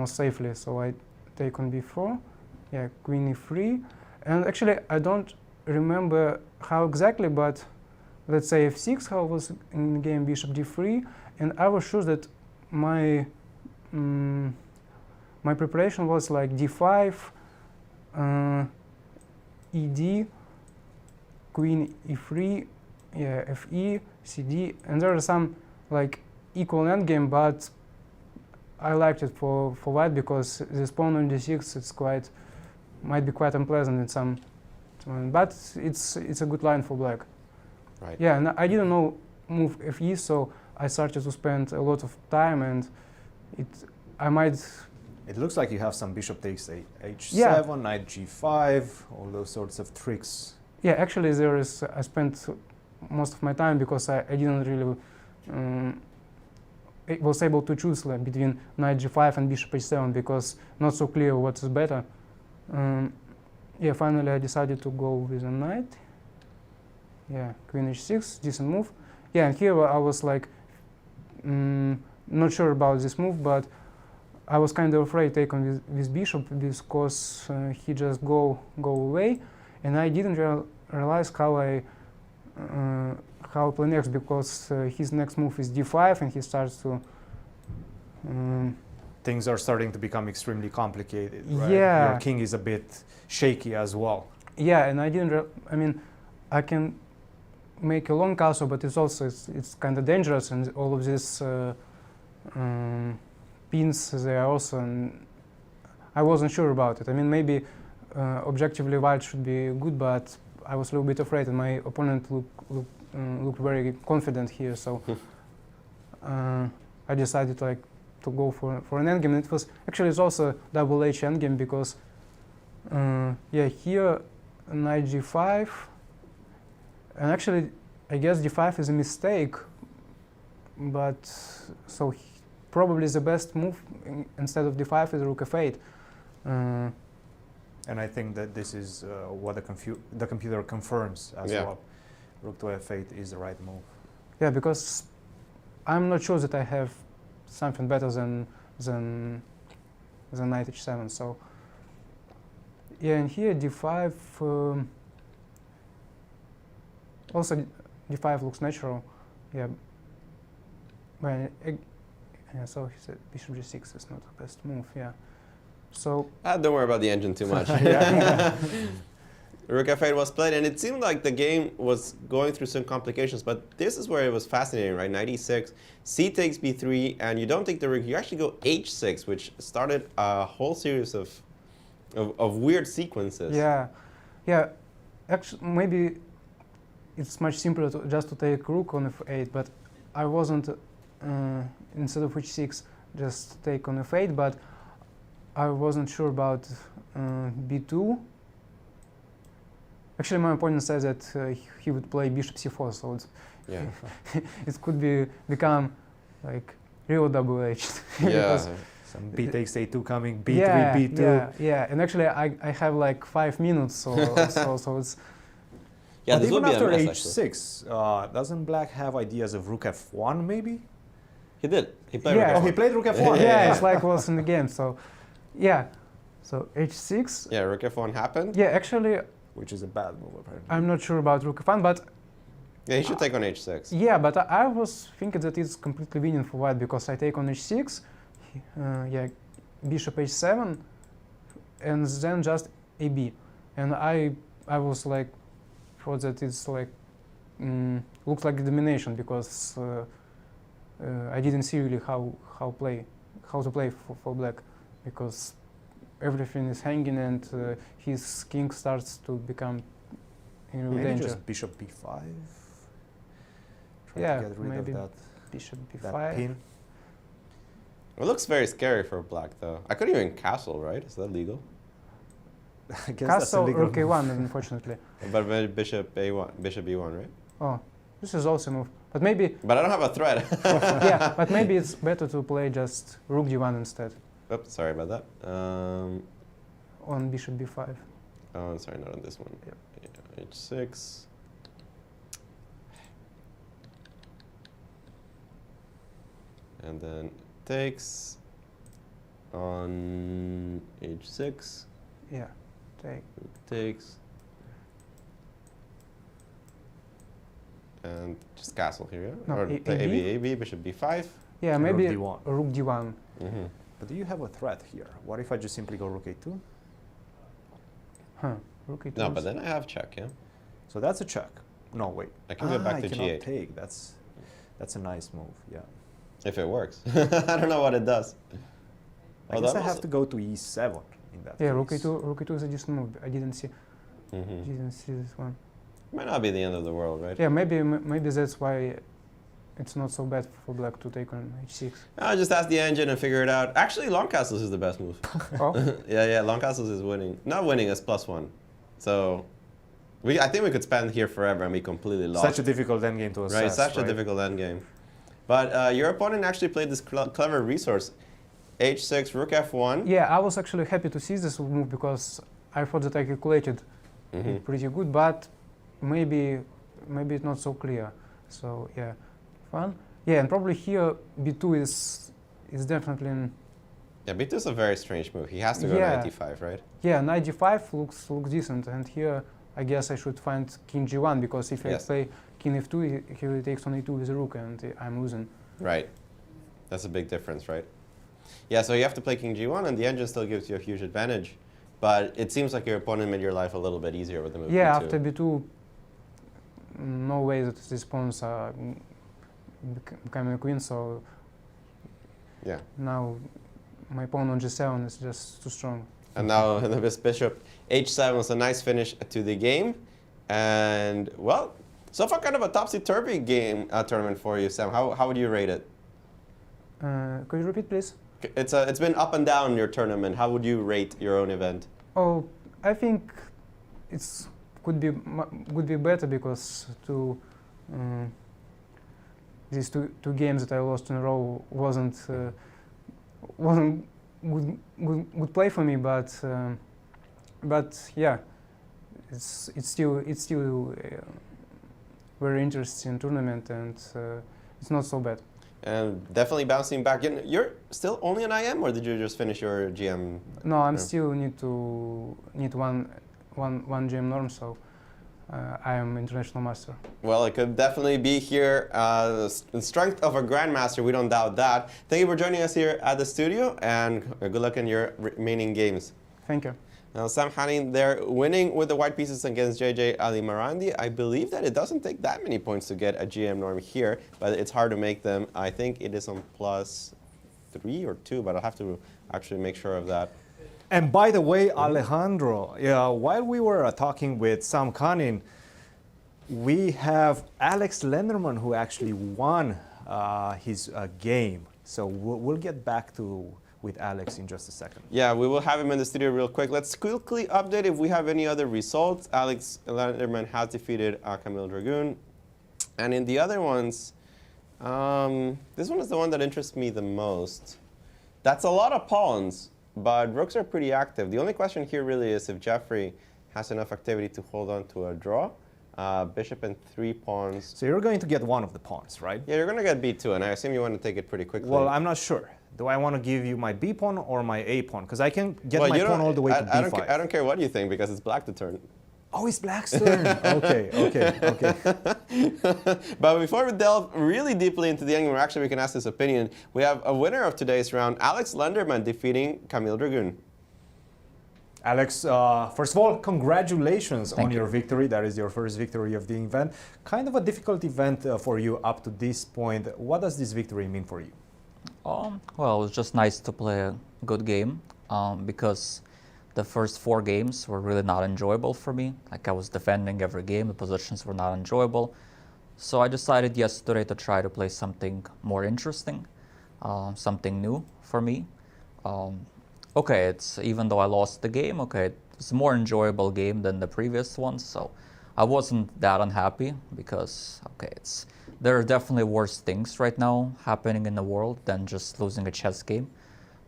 safely. So I take on b4, yeah, queen e3, and actually I don't remember how exactly, but let's say f6, how it was in the game, bishop d3, and I was sure that my my preparation was like d5, ed, queen e3, yeah, fe, cd, and there are some like equal endgame, but I liked it for white because this pawn on d6 might be quite unpleasant in some, but it's a good line for black. Right. Yeah, and I didn't know move fe, so I started to spend a lot of time, and I might. It looks like you have some bishop takes h7, Yeah. knight g5, all those sorts of tricks. Yeah, actually, I spent most of my time because I didn't really was able to choose like, between knight g5 and bishop h7 because not so clear what is better. Yeah, finally I decided to go with a knight. Yeah, queen h6, decent move. Yeah, and here I was like not sure about this move, but I was kind of afraid taking with bishop because he just go away, and I didn't realize how I play next because his next move is d5 and he starts to. Things are starting to become extremely complicated, right? Yeah. Your king is a bit shaky as well. Yeah, and I didn't. I mean, I can make a long castle, but it's kind of dangerous, and all of these pins they are also. And I wasn't sure about it. I mean, maybe objectively white should be good, but I was a little bit afraid, and my opponent looked very confident here. So I decided to go for an endgame. And it was actually it's also double H endgame because yeah, here knight g5, and actually I guess d5 is a mistake, but so probably the best move instead of d5 is rook f8. And I think that this is what the computer confirms as well. Rook to f8 is the right move. Yeah, because I'm not sure that I have something better than knight h7. So yeah, and here d5 also d5 looks natural. Yeah, but yeah, so he said bishop g6 is not the best move. Yeah, so Don't worry about the engine too much. Rook f8 was played, and it seemed like the game was going through some complications, but this is where it was fascinating, right? Knight e6, c takes b3, and you don't take the rook, you actually go h6, which started a whole series of weird sequences. yeah, yeah. Actually, maybe it's much simpler just to take rook on f8, but I wasn't instead of h6 just take on f8, but I wasn't sure about b2. Actually, my opponent says that he would play bishop c4, so it's it could become like real double-edged. Yeah. Some b takes a2 coming, b3, yeah, b2. yeah. And actually, I have like 5 minutes, so it's. Yeah, But this even would be a after mess, actually. h6, doesn't black have ideas of rook f1 maybe? He did. He played Yeah. rook Oh, he f1. played rook f1. Yeah, it's like was in the game. So, yeah. So h6. Yeah, rook f1 happened. Yeah, actually, Which is a bad move apparently. I'm not sure about rook f1, but Yeah, he should take on h6. yeah, but I was thinking that it's completely winning for white because I take on h6, yeah, bishop h7, and then just ab, and I was like, thought that it's like looks like a domination because I didn't see really how to play for black because everything is hanging and his king starts to become in real Maybe danger. just bishop b5. Try Yeah, to get rid maybe of Bishop that b5. pin. It looks very scary for black, though. I could even castle, right? Is that legal? I guess that's a Castle legal rook move. a1, unfortunately. But maybe bishop a1, bishop e1, right? Oh, this is also a move. But maybe, But I don't have a threat. yeah, but maybe it's better to play just rook d1 instead Oops, sorry about that. on bishop b5. Oh, sorry, not on this one. Yep. Yeah, h6. And then takes on h6. Yeah, take. Takes. And just castle here, yeah? No, or A- play AB? AB, bishop b5. Yeah, And rook maybe d1. rook d1. Mm-hmm. But do you have a threat here? What if I just simply go rook a2? Huh, rook a2. No, but then I have check, yeah? So that's a check. No, wait. I can go back I to cannot g8. take. That's a nice move, yeah. If it works. I don't know what it does. I guess I have to go to e7 in that Yeah, case. rook a2 is a decent move. I didn't see Mm-hmm. this one. Might not be the end of the world, right? Yeah, maybe that's why it's not so bad for black to take on h6. I'll just ask the engine and figure it out. Actually, long castles is the best move. Oh, Yeah, long castles is winning. Not winning, it's +1. So I think we could spend here forever and be completely lost. Such a difficult endgame to assess. Right, such a difficult endgame. But your opponent actually played this clever resource. H6, Rook F1. yeah, I was actually happy to see this move because I thought that I calculated it pretty good, but maybe it's not so clear. So yeah, fun. Yeah, and probably here b2 is definitely Yeah, b2 is a very strange move. He has to go Yeah. 95, right? yeah, knight d5 looks decent, and here I guess I should find king g1 because if I Yes. play king f2, he takes on e2 with a rook, and I'm losing. Right. That's a big difference, right? Yeah, so you have to play king g1, and the engine still gives you a huge advantage. But it seems like your opponent made your life a little bit easier with the move Yeah, b2. after b2, no way that these pawns are becoming a queen, so Yeah. now my pawn on g7 is just too strong. And now this bishop h7 was a nice finish to the game. And, well, so far kind of a topsy-turvy game tournament for you, Sam. How would you rate it? Could you repeat, please? It's been up and down, your tournament. How would you rate your own event? Oh, I think it's could be better because these two games that I lost in a row wasn't good play for me, but yeah, it's still very interesting tournament, and it's not so bad. And definitely bouncing back in. You're still only an IM, or did you just finish your GM? No, I'm Yeah. still need one GM norm, so I am international master. Well, it could definitely be here. The strength of a grandmaster, we don't doubt that. Thank you for joining us here at the studio, and good luck in your remaining games. Thank you. Now, Sam Hanning there winning with the white pieces against JJ Alimarandi. I believe that it doesn't take that many points to get a GM norm here, but it's hard to make them. I think it is on +3 or 2, but I'll have to actually make sure of that. And by the way, Alejandro, while we were talking with Sam Sevian, we have Alex Lenderman who actually won his game. So we'll get back with Alex in just a second. Yeah, we will have him in the studio real quick. Let's quickly update if we have any other results. Alex Lenderman has defeated Camille Dragoon. And in the other ones, this one is the one that interests me the most. That's a lot of pawns, but rooks are pretty active. The only question here really is if Jeffrey has enough activity to hold on to a draw. Bishop and 3 pawns. So you're going to get one of the pawns, right? Yeah, you're going to get b2, and I assume you want to take it pretty quickly. Well, I'm not sure. Do I want to give you my b pawn or my a pawn? Because I can get my pawn all the way to b5. I don't care what you think, because it's black to turn. Oh, it's black's turn. okay. But before we delve really deeply into the endgame, where actually we can ask his opinion, we have a winner of today's round, Alex Lenderman, defeating Camille Dragoon. Alex, first of all, congratulations on Thank you. your victory. That is your first victory of the event. Kind of a difficult event for you up to this point. What does this victory mean for you? Well, it was just nice to play a good game because the first 4 games were really not enjoyable for me. Like, I was defending every game, the positions were not enjoyable. So I decided yesterday to try to play something more interesting, something new for me. Okay, even though I lost the game, okay, it's a more enjoyable game than the previous one, so I wasn't that unhappy because, okay, there are definitely worse things right now happening in the world than just losing a chess game.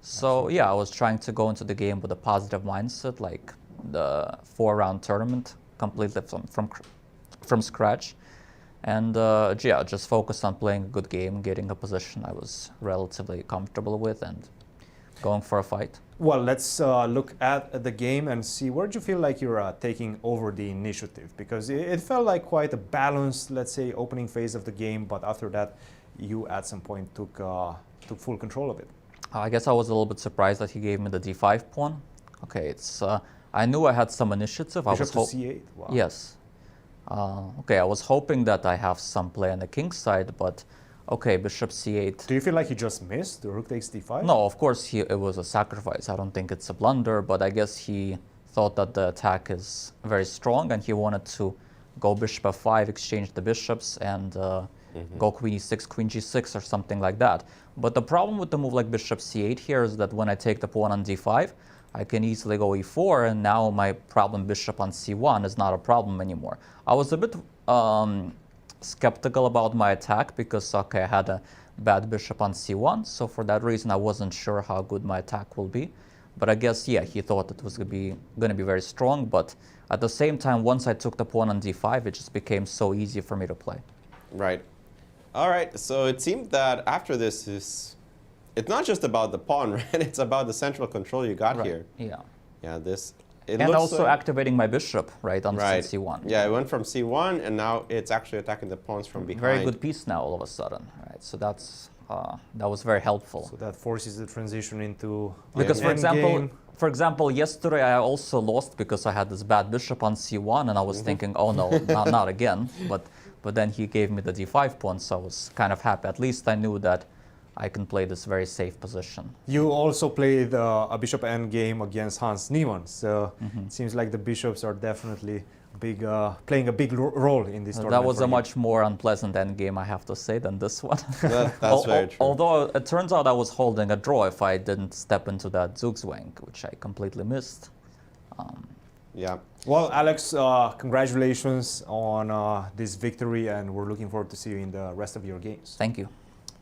So yeah, I was trying to go into the game with a positive mindset, like the 4-round tournament completely from scratch. And yeah, just focus on playing a good game, getting a position I was relatively comfortable with, and going for a fight. Well, let's look at the game and see where do you feel like you're taking over the initiative? Because it felt like quite a balanced, let's say, opening phase of the game, but after that, you at some point took full control of it. I guess I was a little bit surprised that he gave me the d5 pawn. Okay, I knew I had some initiative. Bishop to c8. Wow. Yes. Okay, I was hoping that I have some play on the king side, but okay, bishop c8. Do you feel like you just missed? The rook takes d5? No, of course it was a sacrifice. I don't think it's a blunder, but I guess he thought that the attack is very strong and he wanted to go bishop f5, exchange the bishops, and go queen e6, queen g6, or something like that. But the problem with the move like bishop c8 here is that when I take the pawn on d5, I can easily go e4, and now my problem bishop on c1 is not a problem anymore. I was a bit skeptical about my attack because, okay, I had a bad bishop on c1, so for that reason I wasn't sure how good my attack will be. But I guess, yeah, he thought it was going to be very strong, but at the same time, once I took the pawn on d5, it just became so easy for me to play. Right. All right, so it seemed that after this, it's not just about the pawn, right? It's about the central control you got here. Yeah. Yeah, this... And also activating my bishop, right, on c1. Yeah, it went from c1, and now it's actually attacking the pawns from behind. Very good piece now, all of a sudden, right? So that's that was very helpful. So that forces the transition into because, for example, yesterday I also lost because I had this bad bishop on c1, and I was thinking, oh no, not again. But then he gave me the d5 pawn, so I was kind of happy. At least I knew that I can play this very safe position. You also played a bishop endgame against Hans Niemann, so it seems like the bishops are definitely playing a big role in this tournament. That was a much more unpleasant endgame, I have to say, than this one. That's very true. Although it turns out I was holding a draw if I didn't step into that Zugzwang, which I completely missed. Yeah. Well, Alex, congratulations on this victory, and we're looking forward to see you in the rest of your games. Thank you.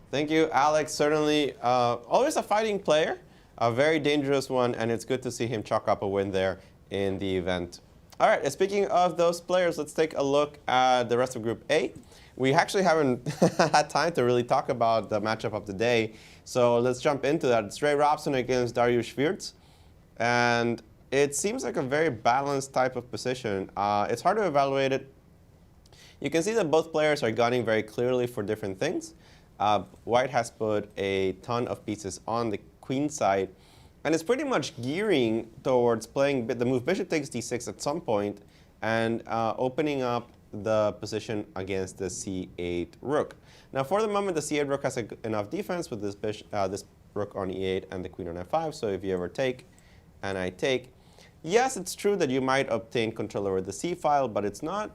Thank you, Alex. Certainly always a fighting player, a very dangerous one, and it's good to see him chalk up a win there in the event. All right, speaking of those players, let's take a look at the rest of Group A. We actually haven't had time to really talk about the matchup of the day, so let's jump into that. It's Robson against Dariusz Swiercz, and it seems like a very balanced type of position. It's hard to evaluate it. You can see that both players are gunning very clearly for different things. White has put a ton of pieces on the queen side, and it's pretty much gearing towards playing the move bishop takes d6 at some point and opening up the position against the c8 rook. Now, for the moment, the c8 rook has enough defense with this rook on e8 and the queen on f5, so if you ever take and I take, yes, it's true that you might obtain control over the c file, but it's not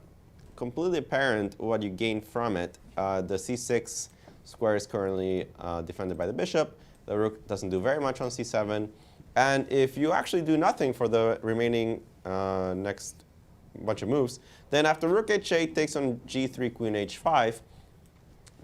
completely apparent what you gain from it. The c6 square is currently defended by the bishop. The rook doesn't do very much on c7. And if you actually do nothing for the remaining next bunch of moves, then after rook h8 takes on g3, queen h5,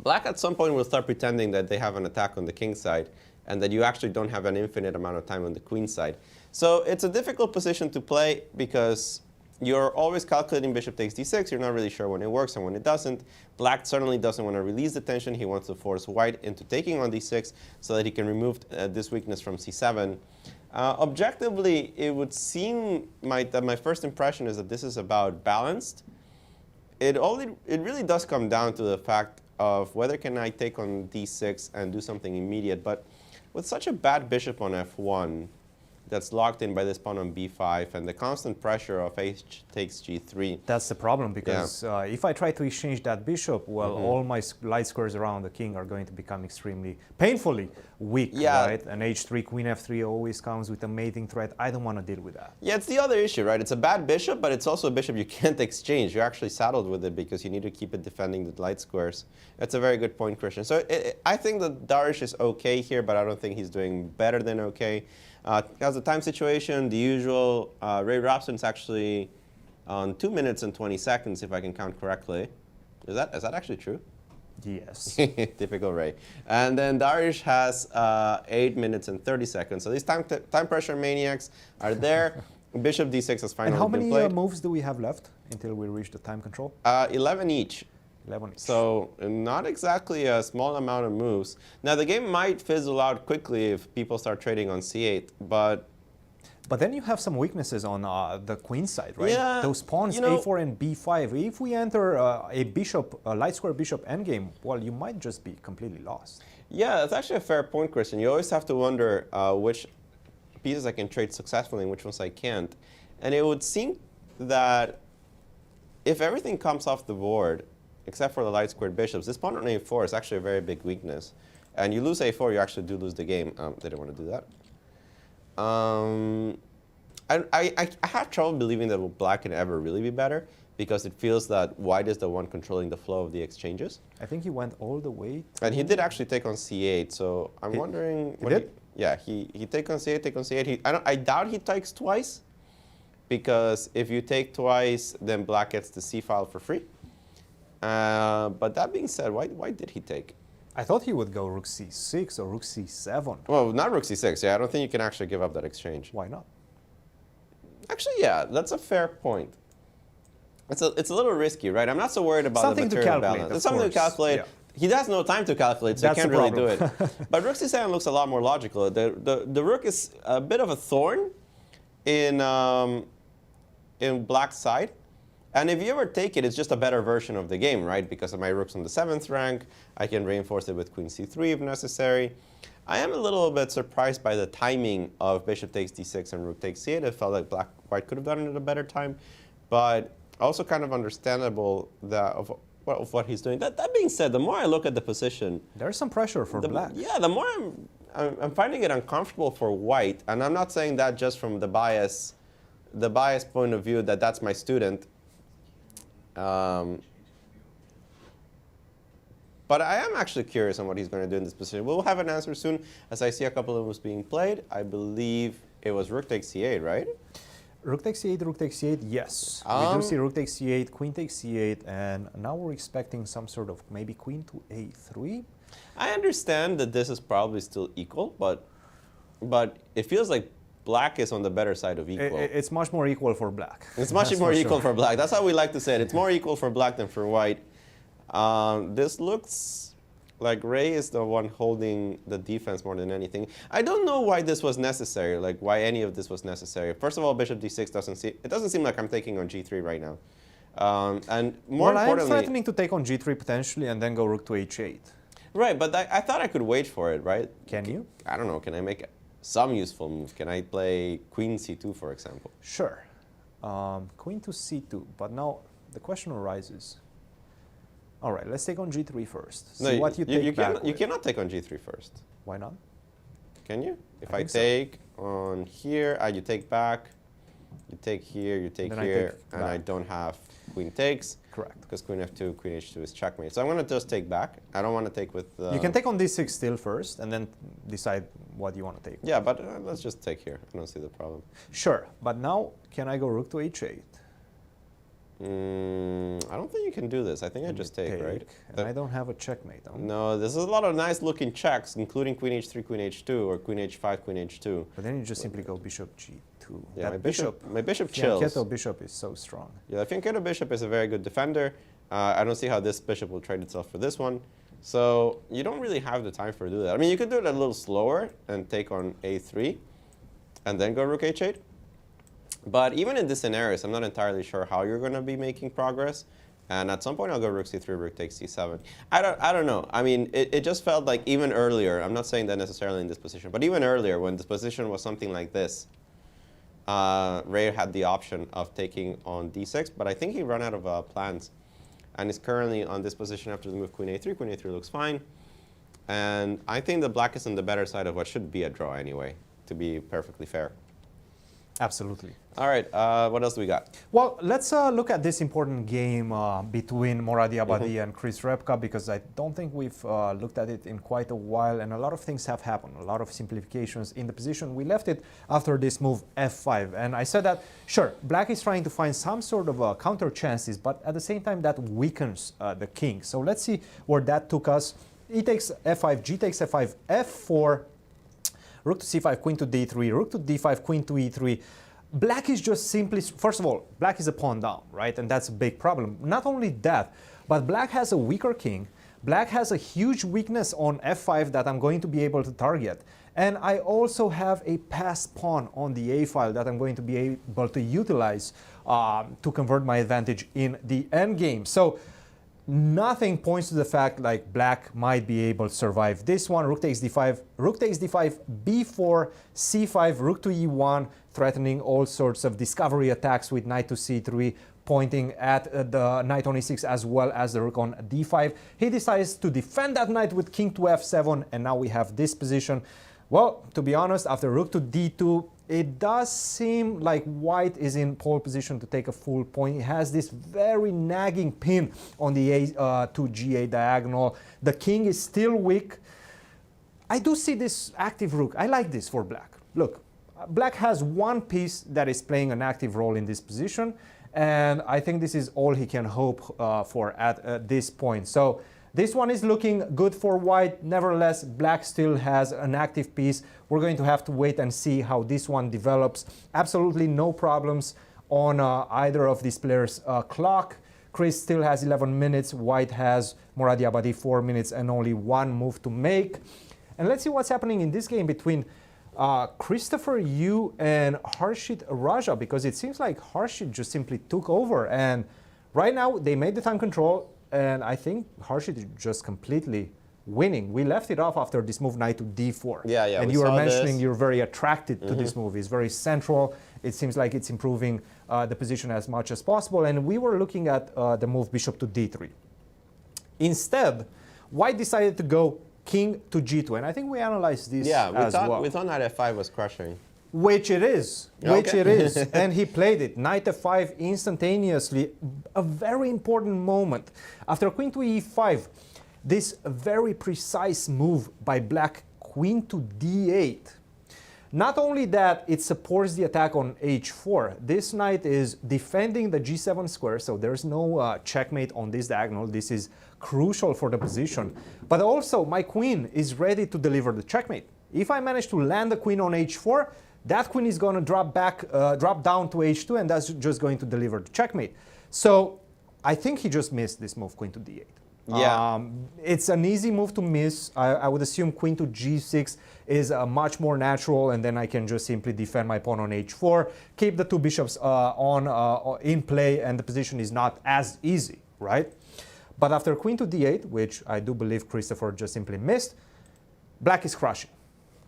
black at some point will start pretending that they have an attack on the king side and that you actually don't have an infinite amount of time on the queen side. So it's a difficult position to play because you're always calculating bishop takes d6. You're not really sure when it works and when it doesn't. Black certainly doesn't want to release the tension. He wants to force white into taking on d6 so that he can remove this weakness from c7. Objectively, it would seem that my first impression is that this is about balanced. It really does come down to the fact of whether can I take on d6 and do something immediate. But with such a bad bishop on f1, that's locked in by this pawn on b5 and the constant pressure of h takes g3. That's the problem, because if I try to exchange that bishop, well, all my light squares around the king are going to become extremely painfully weak, right? And h3, queen f3 always comes with a mating threat. I don't want to deal with that. Yeah, it's the other issue, right? It's a bad bishop, but it's also a bishop you can't exchange. You're actually saddled with it because you need to keep it defending the light squares. That's a very good point, Cristian. So I think that Dariusz is okay here, but I don't think he's doing better than okay. As the time situation, the usual, Robson is actually on 2 minutes and 20 seconds, if I can count correctly. Is that actually true? Yes. Typical Ray. And then Dariusz has 8 minutes and 30 seconds. So these time pressure maniacs are there. Bishop d6 has finally been played. And how many moves do we have left until we reach the time control? 11 each. 11 each. So not exactly a small amount of moves. Now the game might fizzle out quickly if people start trading on c8, but then you have some weaknesses on the queen side, right? Yeah, those pawns, a4 and b5. If we enter a light square bishop endgame, well, you might just be completely lost. Yeah, that's actually a fair point, Cristian. You always have to wonder which pieces I can trade successfully and which ones I can't. And it would seem that if everything comes off the board, except for the light squared bishops, this pawn on a4 is actually a very big weakness. And you lose a4, you actually do lose the game. They didn't want to do that. I have trouble believing that black can ever really be better, because it feels that white is the one controlling the flow of the exchanges. I think he went all the way. And he did actually take on c8, so I'm wondering... He did? Yeah, he take on c8, take on c8. I doubt he takes twice, because if you take twice, then black gets the c file for free. But that being said, why did he take? I thought he would go rook c6 or rook c7. Well, not rook c6. Yeah, I don't think you can actually give up that exchange. Why not? Actually, yeah, that's a fair point. It's a little risky, right? I'm not so worried about Something the to material calculate, balance. of It's something to course. calculate. Yeah. He has no time to calculate, so That's he can't the really do it. problem. But rook c7 looks a lot more logical. The rook is a bit of a thorn in black's side. And if you ever take it, it's just a better version of the game, right? Because of my rook's on the 7th rank, I can reinforce it with queen c3 if necessary. I am a little bit surprised by the timing of bishop takes d6 and rook takes c8. I felt like white could have done it at a better time, but also kind of understandable of what he's doing. That being said, the more I look at the position, There's some pressure for black. yeah, the more I'm finding it uncomfortable for white, and I'm not saying that just from the bias point of view that that's my student. But I am actually curious on what he's going to do in this position. We'll have an answer soon, as I see a couple of moves being played. I believe it was rook takes c8, right? Rook takes c8, yes. We do see rook takes c8, queen takes c8, and now we're expecting some sort of maybe queen to a3. I understand that this is probably still equal, but it feels like black is on the better side of equal. It's much more equal for black. It's much That's more for equal sure. for black. That's how we like to say it. It's more equal for black than for white. This looks like Ray is the one holding the defense more than anything. I don't know why this was necessary, like why any of this was necessary. First of all, bishop d6 doesn't seem like I'm taking on g3 right now. And more I'm importantly... threatening to take on g3 potentially and then go rook to h8. Right, but I thought I could wait for it, right? Can you? I don't know. Can I make some useful move? Can I play queen c2, for example? Sure. Queen to c2, but now the question arises. All right, let's take on g3 first. See what you take back you with. cannot take on g3 first. Why not? Can you? If I I think so. take on here, you take back, you take here, you take Then I here, take and I back. don't have queen takes. Correct. Because queen f2, queen h2 is checkmate. So I'm going to just take back. I don't want to take with... You can take on d6 still first and then decide what you want to take. Yeah, but let's just take here. I don't see the problem. Sure, but now can I go rook to h8? I don't think you can do this. I think I just take, right? And I don't have a checkmate. Huh? No, there's a lot of nice looking checks, including queen h3, queen h2, or queen h5, queen h2. But then you just simply go bishop g2. Yeah, That my bishop chills. Fianchetto bishop is so strong. Yeah, I think Fianchetto bishop is a very good defender. I don't see how this bishop will trade itself for this one. So you don't really have the time for do that. I mean, you could do it a little slower and take on a3 and then go rook h8. But even in this scenario, I'm not entirely sure how you're going to be making progress. And at some point, I'll go rook c3, rook takes c7. I don't know. I mean, it just felt like even earlier, I'm not saying that necessarily in this position, but even earlier when this position was something like this, Ray had the option of taking on d6, but I think he ran out of plans and is currently on this position after the move queen a3. Queen a3 looks fine. And I think the black is on the better side of what should be a draw anyway, to be perfectly fair. Absolutely. All right, what else do we got? Well, let's look at this important game between Moradiabadi and Chris Repka, because I don't think we've looked at it in quite a while, and a lot of things have happened, a lot of simplifications in the position. We left it after this move f5, and I said that, sure, black is trying to find some sort of counter chances, but at the same time that weakens the king. So let's see where that took us. E takes f5, g takes f5, f4, rook to c5, queen to d3, rook to d5, queen to e3. Black is just simply, first of all, black is a pawn down, right? And that's a big problem. Not only that, but black has a weaker king. Black has a huge weakness on f5 that I'm going to be able to target. And I also have a passed pawn on the a file that I'm going to be able to utilize to convert my advantage in the endgame. So nothing points to the fact like black might be able to survive this one. Rook takes d5, b4, c5, rook to e1, threatening all sorts of discovery attacks with knight to c3, pointing at the knight on e6 as well as the rook on d5. He decides to defend that knight with king to f7, and now we have this position. Well, to be honest, after rook to d2, it does seem like white is in pole position to take a full point. It has this very nagging pin on the to g8 diagonal. The king is still weak. I do see this active rook. I like this for black. Look, black has one piece that is playing an active role in this position, and I think this is all he can hope for at this point. So this one is looking good for white. Nevertheless, black still has an active piece. We're going to have to wait and see how this one develops. Absolutely no problems on either of these players' clock. Chris still has 11 minutes. White has Moradiabadi 4 minutes and only one move to make. And let's see what's happening in this game between Christopher Yu and Harshit Raja, because it seems like Harshit just simply took over. And right now, they made the time control. And I think Harshit is just completely winning. We left it off after this move, knight to d4. Yeah. And you were mentioning you're very attracted to this move. It's very central. It seems like it's improving the position as much as possible. And we were looking at the move bishop to d3. Instead, white decided to go king to g2. And I think we analyzed this as well. We thought knight f5 was crushing. Which it is. Which it is. And he played it. Knight f5 instantaneously. A very important moment. After queen to e5, this very precise move by black, queen to d8. Not only that, it supports the attack on h4. This knight is defending the g7 square, so there's no checkmate on this diagonal. This is crucial for the position. But also, my queen is ready to deliver the checkmate. If I manage to land the queen on h4, that queen is going to drop down to h2, and that's just going to deliver the checkmate. So I think he just missed this move, queen to d8. Yeah. It's an easy move to miss. I would assume queen to g6 is much more natural, and then I can just simply defend my pawn on h4, keep the two bishops in play, and the position is not as easy, right? But after queen to d8, which I do believe Christopher just simply missed, black is crushing.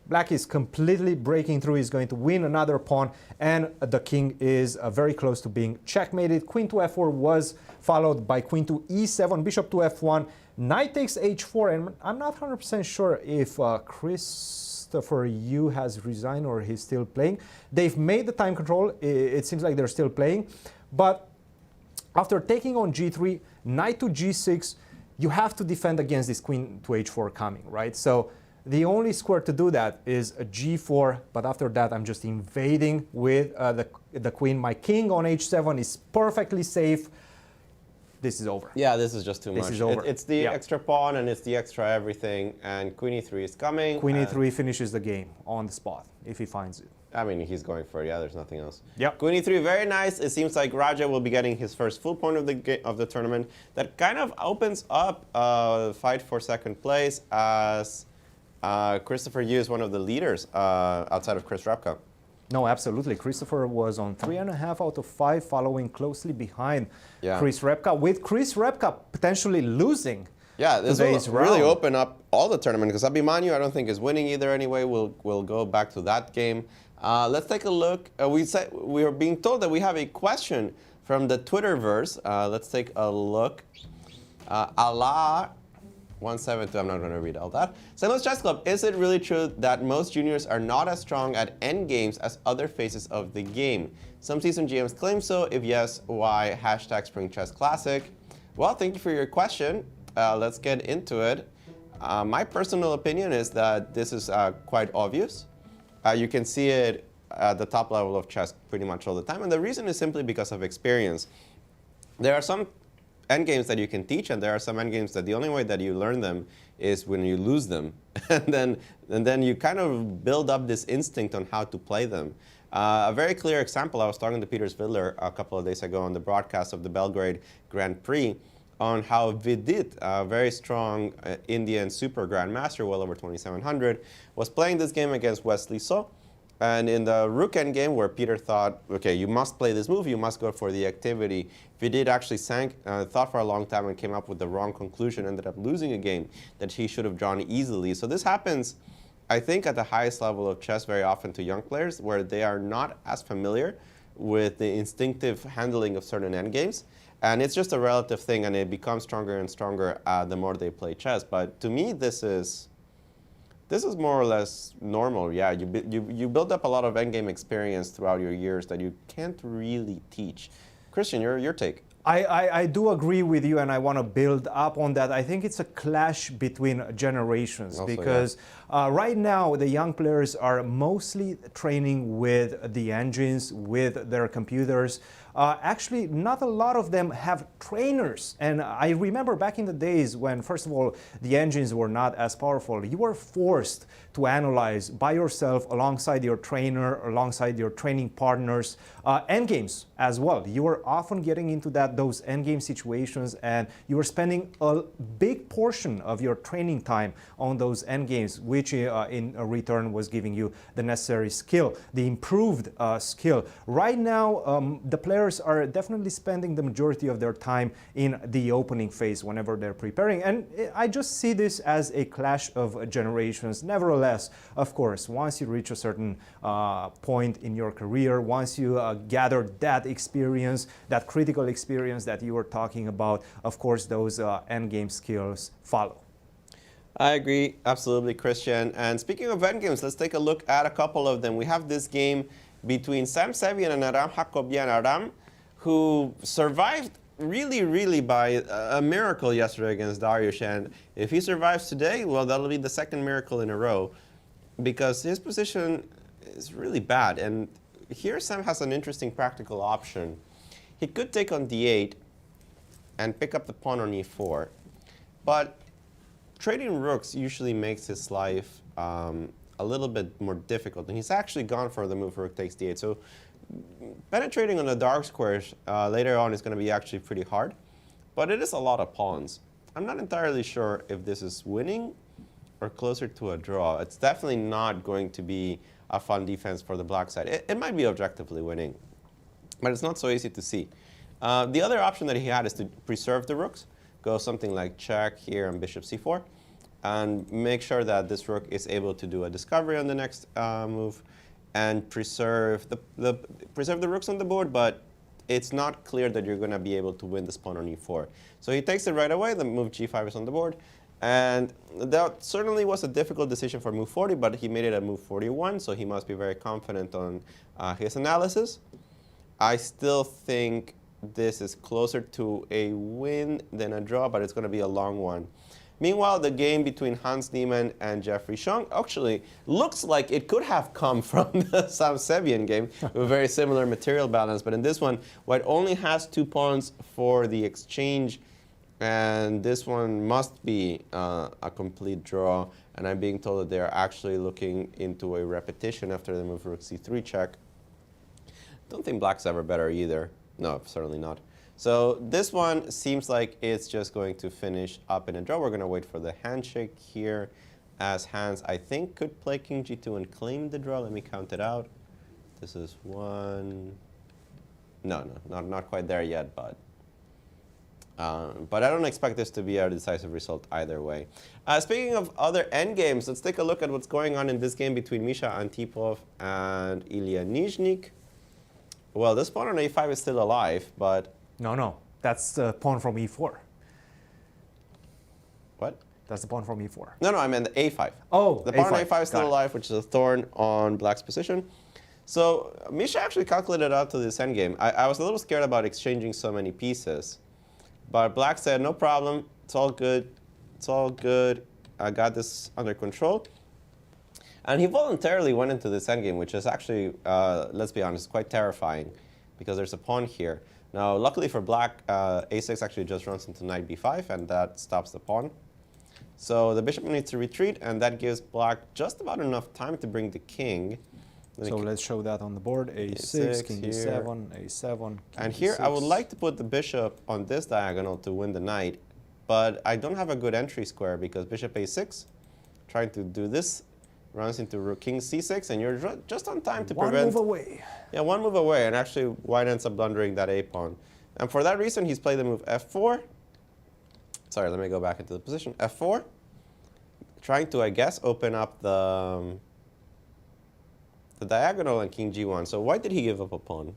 Black is completely breaking through. He's going to win another pawn, and the king is very close to being checkmated. Queen to f4 was followed by queen to e7, bishop to f1, knight takes h4, and I'm not 100% sure if Christopher Yu has resigned or he's still playing. They've made the time control. It seems like they're still playing. But after taking on g3, knight to g6, you have to defend against this queen to h4 coming, right? So the only square to do that is a g4, but after that I'm just invading with the queen. My king on h7 is perfectly safe. This is over. Yeah, this is just too much. This is over. It's the extra pawn and it's the extra everything, and queen e3 is coming. Queen e3 finishes the game on the spot, if he finds it. I mean, he's going for it. Yeah, there's nothing else. Yep. Queen e3, very nice. It seems like Raja will be getting his first full point of the tournament. That kind of opens up a fight for second place, as Christopher Yu is one of the leaders outside of Chris Repka. No, absolutely. Christopher was on 3.5 out of 5, following closely behind Chris Repka, with Chris Repka potentially losing. Yeah, this will really open up all the tournament, because Abhimanyu I don't think is winning either anyway. We'll go back to that game. Let's take a look. We are being told that we have a question from the Twitterverse. Let's take a look. Allah 172, I'm not going to read all that. St. Louis Chess Club, is it really true that most juniors are not as strong at endgames as other phases of the game? Some seasoned GMs claim so. If yes, why? Hashtag Spring Chess Classic. Well, thank you for your question. Let's get into it. My personal opinion is that this is quite obvious. You can see it at the top level of chess pretty much all the time. And the reason is simply because of experience. There are some endgames that you can teach, and there are some endgames that the only way that you learn them is when you lose them. and then you kind of build up this instinct on how to play them. A very clear example, I was talking to Peter Svidler a couple of days ago on the broadcast of the Belgrade Grand Prix on how Vidit, a very strong Indian super grandmaster, well over 2,700, was playing this game against Wesley So. And in the rook endgame, where Peter thought, okay, you must play this move, you must go for the activity, Vidit actually thought for a long time and came up with the wrong conclusion, ended up losing a game that he should have drawn easily. So this happens, I think, at the highest level of chess very often to young players, where they are not as familiar with the instinctive handling of certain endgames. And it's just a relative thing, and it becomes stronger and stronger the more they play chess. But to me, this is This is more or less normal. Yeah, you build up a lot of endgame experience throughout your years that you can't really teach. Cristian, your take. I do agree with you, and I want to build up on that. I think it's a clash between generations Also, because right now the young players are mostly training with the engines, with their computers. Actually, not a lot of them have trainers. And I remember back in the days when, first of all, the engines were not as powerful. You were forced to analyze by yourself alongside your trainer, alongside your training partners, endgames as well. You were often getting into those endgame situations, and you were spending a big portion of your training time on those endgames, which in return was giving you the necessary skill, the improved skill. Right now, the players are definitely spending the majority of their time in the opening phase whenever they're preparing. And I just see this as a clash of generations. Nevertheless, of course, once you reach a certain point in your career, once you gather that experience, that critical experience that you were talking about, of course, those endgame skills follow. I agree, absolutely, Cristian. And speaking of endgames, let's take a look at a couple of them. We have this game between Sam Sevian and Aram Jacobian. Aram, who survived really by a miracle yesterday against Dariusz. And if he survives today, well, that'll be the second miracle in a row because his position is really bad. And here Sam has an interesting practical option. He could take on d8 and pick up the pawn on e4. But trading rooks usually makes his life a little bit more difficult. And he's actually gone for the move rook takes d8. So penetrating on the dark squares later on is going to be actually pretty hard. But it is a lot of pawns. I'm not entirely sure if this is winning or closer to a draw. It's definitely not going to be a fun defense for the black side. It might be objectively winning, but it's not so easy to see. The other option that he had is to preserve the rooks, go something like check here on bishop c4, and make sure that this rook is able to do a discovery on the next move, and preserve the rooks on the board, but it's not clear that you're going to be able to win this pawn on e4. So he takes it right away, the move g5 is on the board, and that certainly was a difficult decision for move 40, but he made it at move 41, so he must be very confident on his analysis. I still think this is closer to a win than a draw, but it's going to be a long one. Meanwhile, the game between Hans Niemann and Jeffrey Chong actually looks like it could have come from the Sam Sevian game with a very similar material balance. But in this one, White only has 2 pawns for the exchange, and this one must be a complete draw. And I'm being told that they're actually looking into a repetition after the move rook c3 check. Don't think black's ever better either. No, certainly not. So this one seems like it's just going to finish up in a draw. We're going to wait for the handshake here, as Hans, I think, could play king g2 and claim the draw. Let me count it out. This is 1. No, not quite there yet, but I don't expect this to be a decisive result either way. Speaking of other endgames, let's take a look at what's going on in this game between Misha Antipov and Ilya Nizhnik. Well, this pawn on a5 is still alive, but... No, that's the pawn from e4. What? That's the pawn from e4. No, I meant the a5. Oh, the pawn on a5 a5 is still alive, which is a thorn on black's position. So Misha actually calculated out to this endgame. I was a little scared about exchanging so many pieces, but black said, no problem, it's all good, I got this under control. And he voluntarily went into this endgame, which is actually, let's be honest, quite terrifying, because there's a pawn here. Now, luckily for black, a6 actually just runs into knight b5, and that stops the pawn. So the bishop needs to retreat, and that gives black just about enough time to bring the king. So let's show that on the board. A6, king e7, a7, and here I would like to put the bishop on this diagonal to win the knight, but I don't have a good entry square because bishop a6, trying to do this, runs into king c6, and you're just on time to prevent... One move away. Yeah, one move away, and actually white ends up blundering that a-pawn. And for that reason, he's played the move f4. Sorry, let me go back into the position. f4, trying to, I guess, open up the diagonal and king g1. So why did he give up a pawn?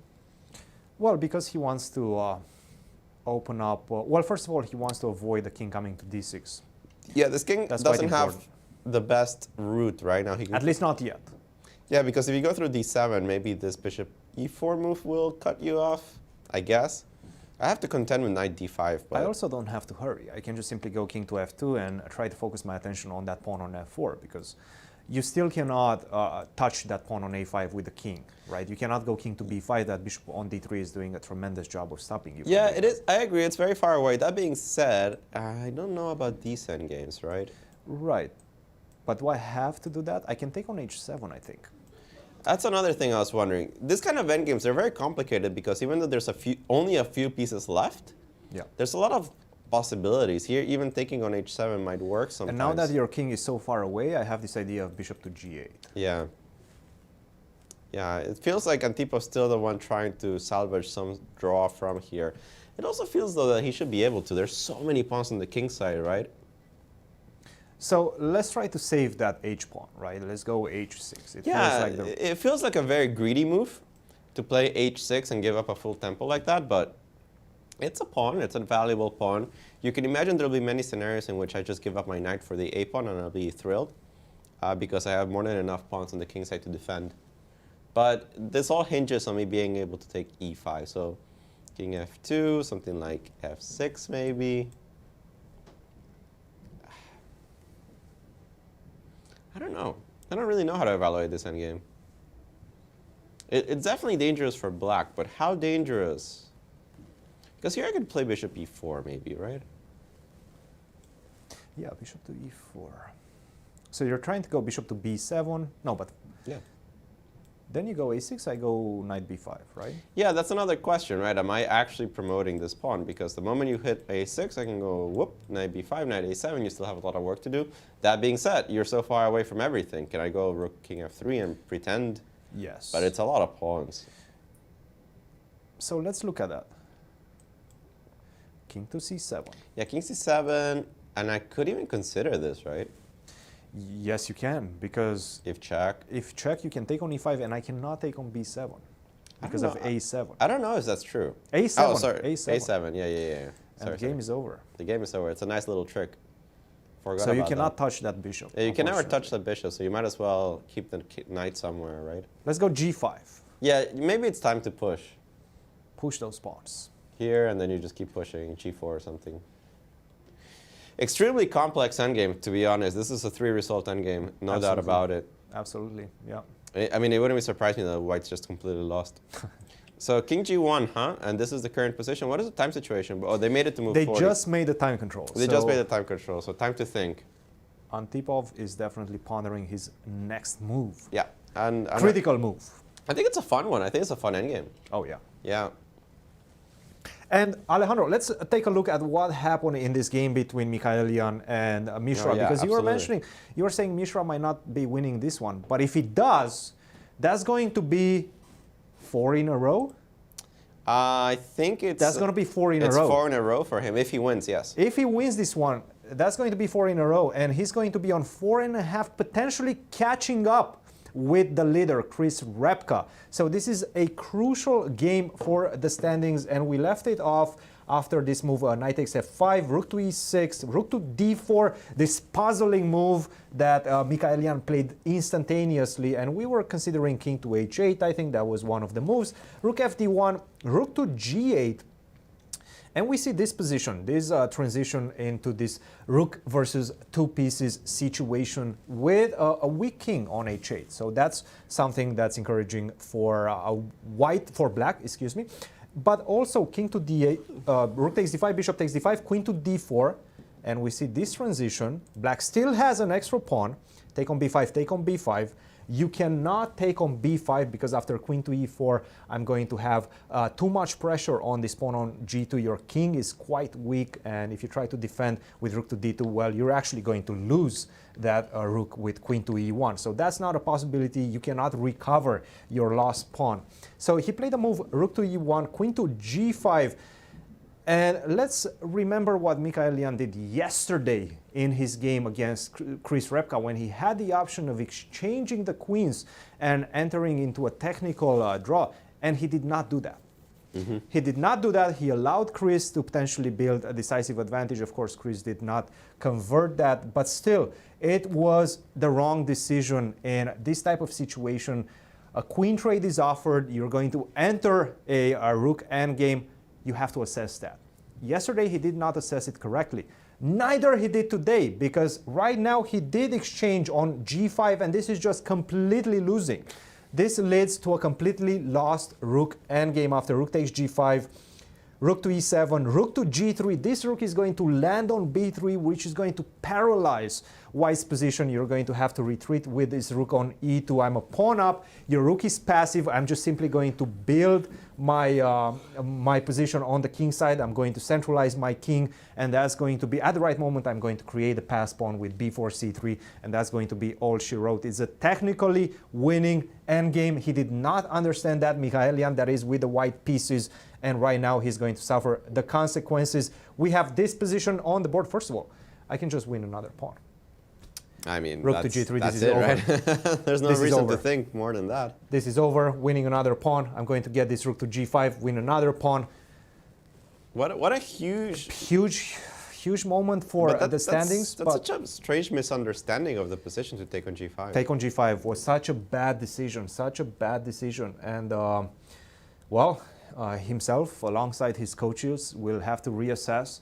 Well, because he wants to open up... well, first of all, he wants to avoid the king coming to d6. Yeah, this king doesn't have the best route right now. He can At least not yet. Yeah, because if you go through d7, maybe this bishop e4 move will cut you off, I guess. I have to contend with knight d5, but I also don't have to hurry. I can just simply go king to f2 and try to focus my attention on that pawn on f4, because you still cannot touch that pawn on a5 with the king, right? You cannot go king to b5. That bishop on d3 is doing a tremendous job of stopping you. yeah, it is. I agree. It's very far away. That being said, I don't know about these endgames, right? Right. But do I have to do that? I can take on h7, I think. That's another thing I was wondering. This kind of endgames, they're very complicated because even though there's only a few pieces left, there's a lot of possibilities. Here, even taking on h7 might work sometimes. And now that your king is so far away, I have this idea of bishop to g8. Yeah. Yeah, it feels like Antipo's still the one trying to salvage some draw from here. It also feels, though, that he should be able to. There's so many pawns on the king side, right? So let's try to save that h-pawn, right? Let's go h6. It feels like a very greedy move to play h6 and give up a full tempo like that, but it's a pawn. It's a valuable pawn. You can imagine there'll be many scenarios in which I just give up my knight for the a pawn and I'll be thrilled because I have more than enough pawns on the king side to defend. But this all hinges on me being able to take e5. So king f2, something like f6 maybe. I don't know. I don't really know how to evaluate this endgame. It's definitely dangerous for black, but how dangerous? Because here I could play bishop e4 maybe, right? Yeah, bishop to e4. So you're trying to go bishop to b7. No, but yeah. Then you go a6, I go knight b5, right? Yeah, that's another question, right? Am I actually promoting this pawn? Because the moment you hit a6, I can go, whoop, knight b5, knight a7, you still have a lot of work to do. That being said, you're so far away from everything. Can I go rook king f3 and pretend? Yes. But it's a lot of pawns. So let's look at that. King to c7. Yeah, king c7, and I could even consider this, right? Yes, you can, because If check. if check, you can take on e5, and I cannot take on b7 because of a7. I don't know if that's true. a7. Oh, sorry. a7. a7, yeah. And Sorry, the game is over. The game is over. It's a nice little trick. Forgot So you about cannot that. touch that bishop. Yeah, you can never touch unfortunately. the bishop, so you might as well keep the knight somewhere, right? Let's go g5. Yeah, maybe it's time to push. Push those pawns. Here, and then you just keep pushing, g4 or something. Extremely complex endgame, to be honest. This is a 3-result endgame, no doubt about it. Absolutely, yeah. I mean, it wouldn't be surprising that white's just completely lost. So king g1, huh? And this is the current position. What is the time situation? Oh, they made it to move They 40. just made the time control. They just made the time control, so time to think. Antipov is definitely pondering his next move. Yeah. And Critical move. I think it's a fun one. I think it's a fun endgame. Oh, yeah. Yeah. And Alejandro, let's take a look at what happened in this game between Mikaelian and Mishra. Oh, yeah, because you were absolutely. mentioning, you were saying Mishra might not be winning this one. But if he does, that's going to be 4 in a row? I think it's... That's going to be 4 in a It's row. 4 in a row for him, if he wins, yes. If he wins this one, that's going to be 4 in a row. And he's going to be on 4.5, potentially catching up with the leader, Chris Repka. So this is a crucial game for the standings, and we left it off after this move, knight takes f5, rook to e6, rook to d4, this puzzling move that Mikaelian played instantaneously, and we were considering king to h8. I think that was one of the moves. Rook fd1, rook to g8, and we see this position, this transition into this rook versus 2 pieces situation with a weak king on h8. So that's something that's encouraging for black, excuse me. But also king to d8, rook takes d5, bishop takes d5, queen to d4. And we see this transition. Black still has an extra pawn. Take on b5, take on b5. You cannot take on b5 because after queen to e4, I'm going to have too much pressure on this pawn on g2. Your king is quite weak, and if you try to defend with rook to d2, well, you're actually going to lose that rook with queen to e1. So that's not a possibility. You cannot recover your lost pawn. So he played a move, rook to e1, queen to g5. And let's remember what Mikaelian did yesterday in his game against Chris Repka when he had the option of exchanging the queens and entering into a technical draw, and he did not do that. He did not do that. He allowed Chris to potentially build a decisive advantage. Of course, Chris did not convert that, but still, it was the wrong decision in this type of situation. A queen trade is offered. You're going to enter a rook endgame. You have to assess that. Yesterday, he did not assess it correctly. Neither he did today, because right now he did exchange on g5, and this is just completely losing. This leads to a completely lost rook endgame after rook takes g5, rook to e7, rook to g3. This rook is going to land on b3, which is going to paralyze white's position. You're going to have to retreat with this rook on e2. I'm a pawn up. Your rook is passive. I'm just simply going to build my my position on the king side. I'm going to centralize my king, and that's going to be, at the right moment, I'm going to create a pass pawn with b4, c3, and that's going to be all she wrote. It's a technically winning endgame. He did not understand that, Mikhailian, that is with the white pieces, and right now he's going to suffer the consequences. We have this position on the board. First of all, I can just win another pawn. I mean, Rook to g3, that's this is it, over. right? There's no This is reason over. to think more than that. This is over, winning another pawn. I'm going to get this rook to g5, win another pawn. What a huge... Huge moment for the standings. That's such a strange misunderstanding of the position to take on g5. Take on g5 was such a bad decision, And, well, himself, alongside his coaches, will have to reassess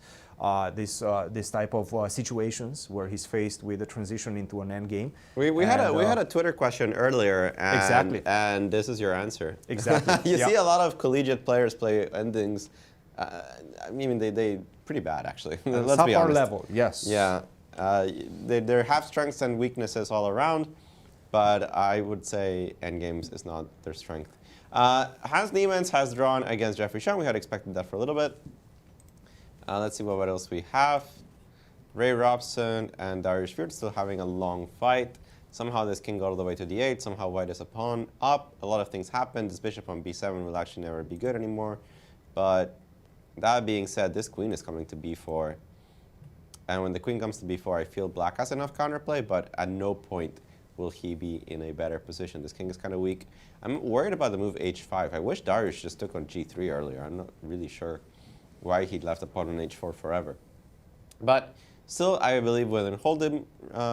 this type of situations where he's faced with a transition into an endgame. We had a Twitter question earlier, and, exactly, and this is your answer. Exactly. You see a lot of collegiate players play endings. I mean, they pretty bad actually. Let's be honest. Level, yes. Yeah, they have strengths and weaknesses all around, but I would say endgames is not their strength. Hans Niemans has drawn against Jeffrey Chung. We had expected that for a little bit. Let's see what else we have. Ray Robson and Dariusz Swiercz still having a long fight. Somehow this king got all the way to d8. Somehow white is a pawn up. A lot of things happened. This bishop on b7 will actually never be good anymore. But that being said, this queen is coming to b4. And when the queen comes to b4, I feel black has enough counterplay, but at no point will he be in a better position. This king is kind of weak. I'm worried about the move h5. I wish Dariusz just took on g3 earlier. I'm not really sure why he'd left the pawn on h4 forever. But still, I believe within hold'em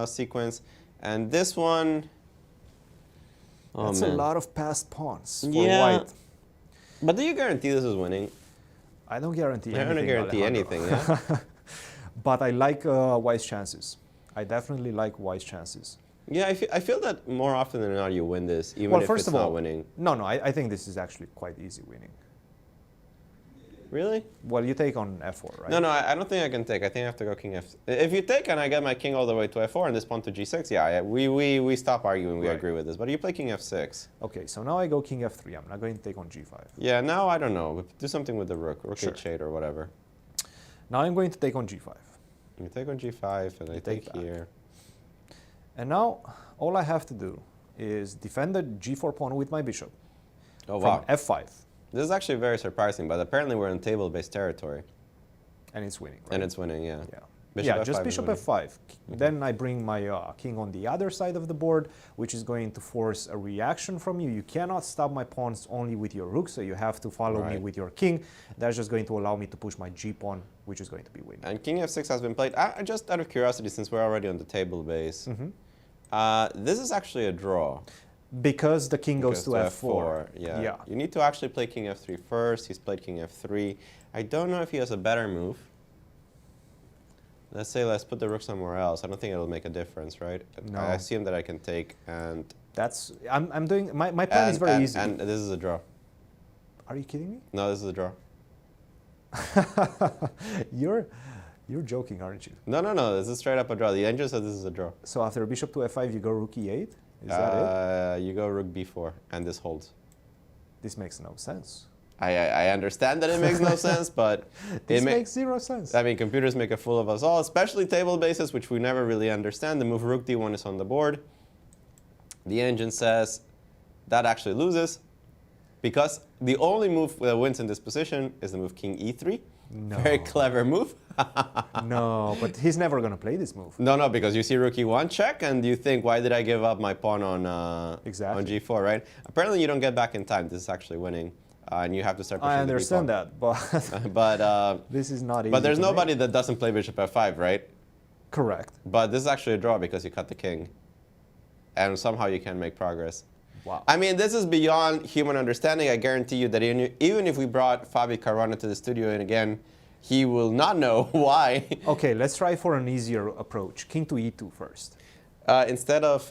sequence. And this one, oh, that's man. a lot of passed pawns for Yeah. white. But do you guarantee this is winning? I don't guarantee I anything. don't guarantee Alejandro. anything, yeah? But I like white's chances. I definitely like white's chances. Yeah, I feel that more often than not you win this, even Well, if first it's of not all, winning. No, I think this is actually quite easy winning. Really? Well, you take on f4, right? No, I don't think I can take. I think I have to go king f. If you take and I get my king all the way to f4 and this pawn to g6, yeah, we stop arguing. We Right. agree with this. But you play king f6. Okay, so now I go king f3. I'm not going to take on g5. Yeah, now I don't know. Do something with the rook Sure. h8 or whatever. Now I'm going to take on g5. You take on g5 and I take take back. here. And now all I have to do is defend the g4 pawn with my bishop Oh, from wow. f5. This is actually very surprising, but apparently we're in table-based territory. And it's winning, right? And it's winning, yeah. Yeah. Bishop Yeah, F5 just is bishop winning. f5. Then I bring my king on the other side of the board, which is going to force a reaction from you. You cannot stop my pawns only with your rook, so you have to follow me Right. with your king. That's just going to allow me to push my g pawn, which is going to be winning. And king f6 has been played. Just out of curiosity, since we're already on the table base, this is actually a draw. Because the king goes to f4. Yeah. You need to actually play king f3 first. He's played king f3. I don't know if he has a better move. Let's put the rook somewhere else. I don't think it'll make a difference, right? No. I assume that I can take and... That's, I'm doing, my plan is very easy. And this is a draw. Are you kidding me? No, this is a draw. You're joking, aren't you? No. This is straight up a draw. The engine says this is a draw. So after bishop to f5, you go rook e8? Is that it? You go rook b4, and this holds. This makes no sense. I understand that it makes no sense, but This makes zero sense. I mean, computers make a fool of us all, especially table bases, which we never really understand. The move rook d1 is on the board. The engine says that actually loses, because the only move that wins in this position is the move king e3. No. Very clever move. No, but he's never going to play this move. No, because you see rook e1 check, and you think, why did I give up my pawn on Exactly. on g4, right? Apparently, you don't get back in time. This is actually winning. and you have to start pushing I understand the that, but this is not easy. But there's to nobody make. that doesn't play bishop f5, right? Correct. But this is actually a draw because you cut the king. And somehow you can make progress. Wow. I mean, this is beyond human understanding. I guarantee you that even if we brought Fabi Caruana to the studio and again, he will not know why. Okay, let's try for an easier approach. King to e2 first. Instead of...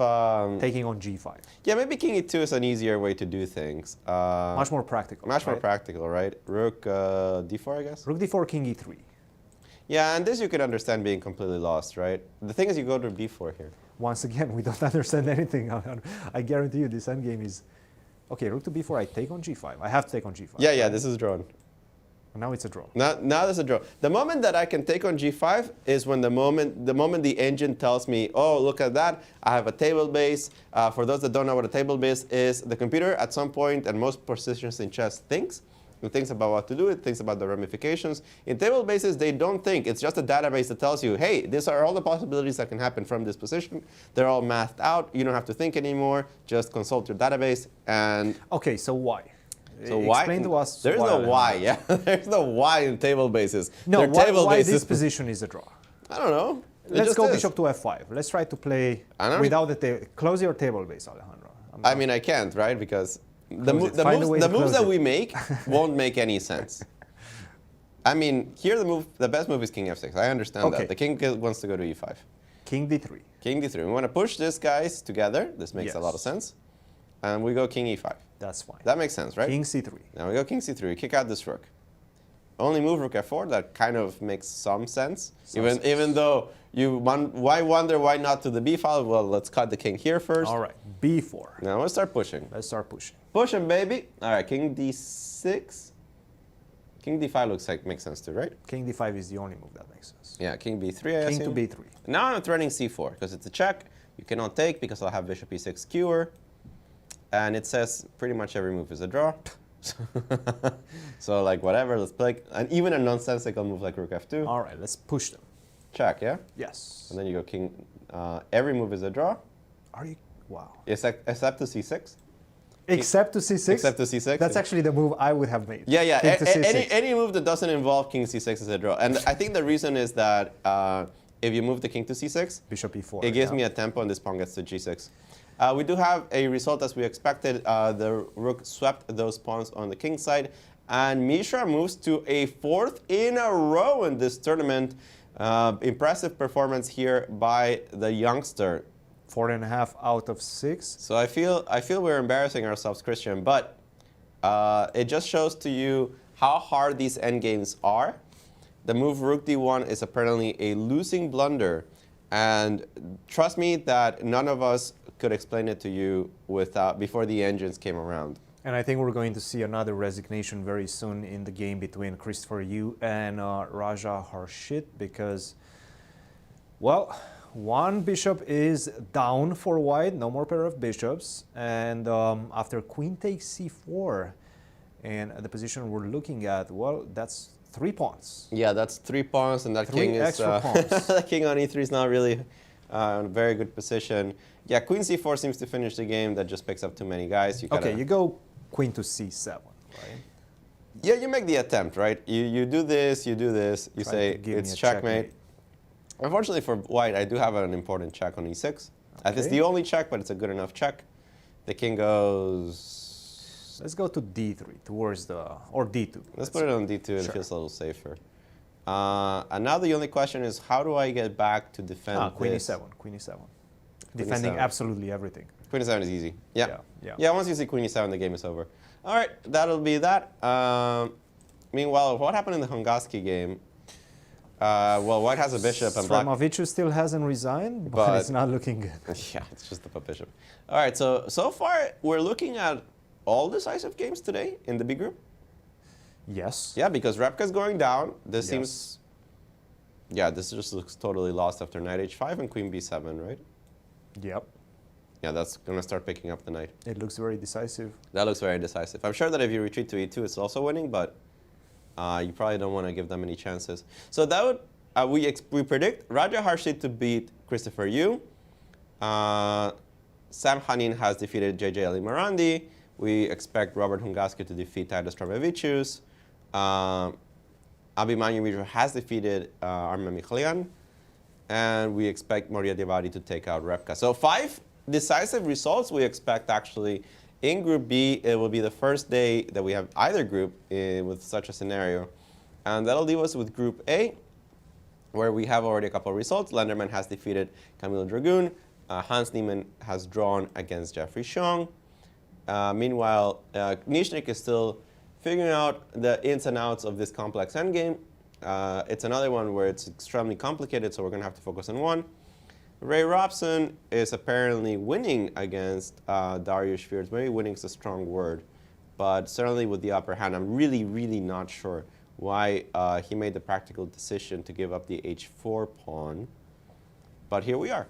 taking on g5. Yeah, maybe king e2 is an easier way to do things. Much more practical. Much more right? practical, right? Rook d4, I guess? Rook d4, king e3. Yeah, and this you can understand being completely lost, right? The thing is you go to b4 here. Once again, we don't understand anything. I guarantee you this endgame is... Okay, rook to b4, I take on g5. I have to take on g5. Yeah, yeah, this is drawn. Now it's a draw. Now there's a draw. The moment that I can take on g5 is when the moment the engine tells me, oh, look at that, I have a table base. For those that don't know what a table base is, the computer at some point, and most positions in chess thinks. It thinks about what to do. It thinks about the ramifications. In table bases, they don't think. It's just a database that tells you, hey, these are all the possibilities that can happen from this position. They're all mathed out. You don't have to think anymore. Just consult your database. And Okay, so why? so why? Explain to us. There's no why. Yeah, there's no why in table bases. No, They're table why bases. this position is a draw? I don't know. It Let's just go is. bishop to f5. Let's try to play I don't- without the table. Close your table base, Alejandro. I mean, I can't, right? Because the Close it. Find a way to moves close that it. we make won't make any sense. I mean, here the best move is king f6. I understand Okay. that. The king wants to go to e5. King d3. King d3. We want to push these guys together. This makes a lot of Yes. sense. And we go king e5. That's fine. That makes sense, right? King c3. Now we go king c3. We kick out this rook. Only move rook f4. That kind of makes some sense. Even though why wonder why not to the b file? Well, let's cut the king here first. All right, b4. Now let's start pushing. Let's start pushing. Pushing, baby. All right, king d6. King d5 looks like makes sense too, right? King d5 is the only move that makes sense. Yeah, king b3, I King to assume. b3. Now I'm threatening c4 because it's a check. You cannot take because I'll have bishop e6 skewer. And it says pretty much every move is a draw. So like whatever, let's play. And even a nonsensical move like rook f2. All right, let's push them. Check, yeah? Yes. And then you go king. Every move is a draw. Are you? Wow. Except to c6. Except to c6? Except to c6. That's actually the move I would have made. Yeah, yeah. King to c6. Any move that doesn't involve king c6 is a draw. And I think the reason is that if you move the king to c6, Bishop e4. it gives me a tempo and this pawn gets to g6. We do have a result as we expected. The rook swept those pawns on the king side. And Mishra moves to a 4th in a row in this tournament. Impressive performance here by the youngster. 4.5 out of 6. So I feel we're embarrassing ourselves, Cristian, but it just shows to you how hard these endgames are. The move rook d1 is apparently a losing blunder, and trust me that none of us could explain it to you before the engines came around. And I think we're going to see another resignation very soon in the game between Christopher Yu and Raja Harshit because, well, one bishop is down for white, no more pair of bishops. And after queen takes c4, and the position we're looking at, well, that's 3 pawns. Yeah, that's 3 pawns, and that 3 king is extra pawns. the king on e3 is not really in a very good position. Yeah, queen c4 seems to finish the game. That just picks up too many guys. Okay, you go queen to c7, right? Yeah, you make the attempt, right? You do this, you Try say to give me it's a checkmate. Unfortunately for white, I do have an important check on e6. It's Okay. the only check, but it's a good enough check. The king goes... Let's go to d3 towards or d2. Let's put it on d2, it Sure. feels a little safer. And now the only question is, how do I get back to defend Queen this? e7, queen e7. Defending e7. absolutely everything. Queen e7 is easy. Yeah. Yeah. Once you see queen e7, the game is over. All right, that'll be that. Meanwhile, what happened in the Hongaski game? Well, white has a bishop and black... Stramavicu still hasn't resigned, but it's not looking good. Yeah, it's just the bishop. All right, so far we're looking at all decisive games today in the B group. Yes. Yeah, because Repka's going down. This Yes. seems... Yeah, this just looks totally lost after knight h5 and queen b7, right? Yep. Yeah, that's going to start picking up the knight. It looks very decisive. That looks very decisive. I'm sure that if you retreat to e2, it's also winning, but you probably don't want to give them any chances. So that would... we predict Raja Harshit to beat Christopher Yu. Sam Hanin has defeated JJ Ali Marandi. we expect Robert Hungaski to defeat Titus Trambevicius. Abhimanyu Mishra has defeated Armen Mikhalian. And we expect Moradiabadi to take out Repka. So 5 decisive results we expect actually in Group B. It will be the first day that we have either group with such a scenario. And that'll leave us with Group A, where we have already a couple of results. Lenderman has defeated Camilo Dragoon. Hans Niemann has drawn against Jeffrey Xiong. Meanwhile, Nishnik is still figuring out the ins and outs of this complex endgame. It's another one where it's extremely complicated, so we're going to have to focus on one. Ray Robson is apparently winning against Dariusz Swiercz. Maybe winning is a strong word, but certainly with the upper hand. I'm really, really not sure why he made the practical decision to give up the h4 pawn. But here we are.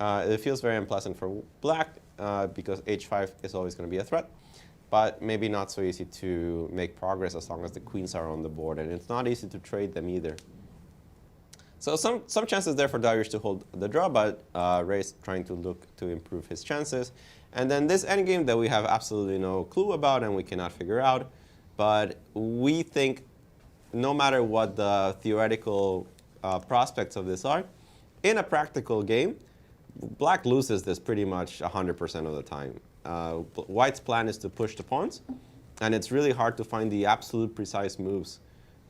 It feels very unpleasant for black because h5 is always going to be a threat. But maybe not so easy to make progress as long as the queens are on the board. And it's not easy to trade them either. So some chances there for Dariusz to hold the draw, but Ray's trying to look to improve his chances. And then this endgame that we have absolutely no clue about and we cannot figure out. But we think no matter what the theoretical prospects of this are, in a practical game, black loses this pretty much 100% of the time. White's plan is to push the pawns, and it's really hard to find the absolute precise moves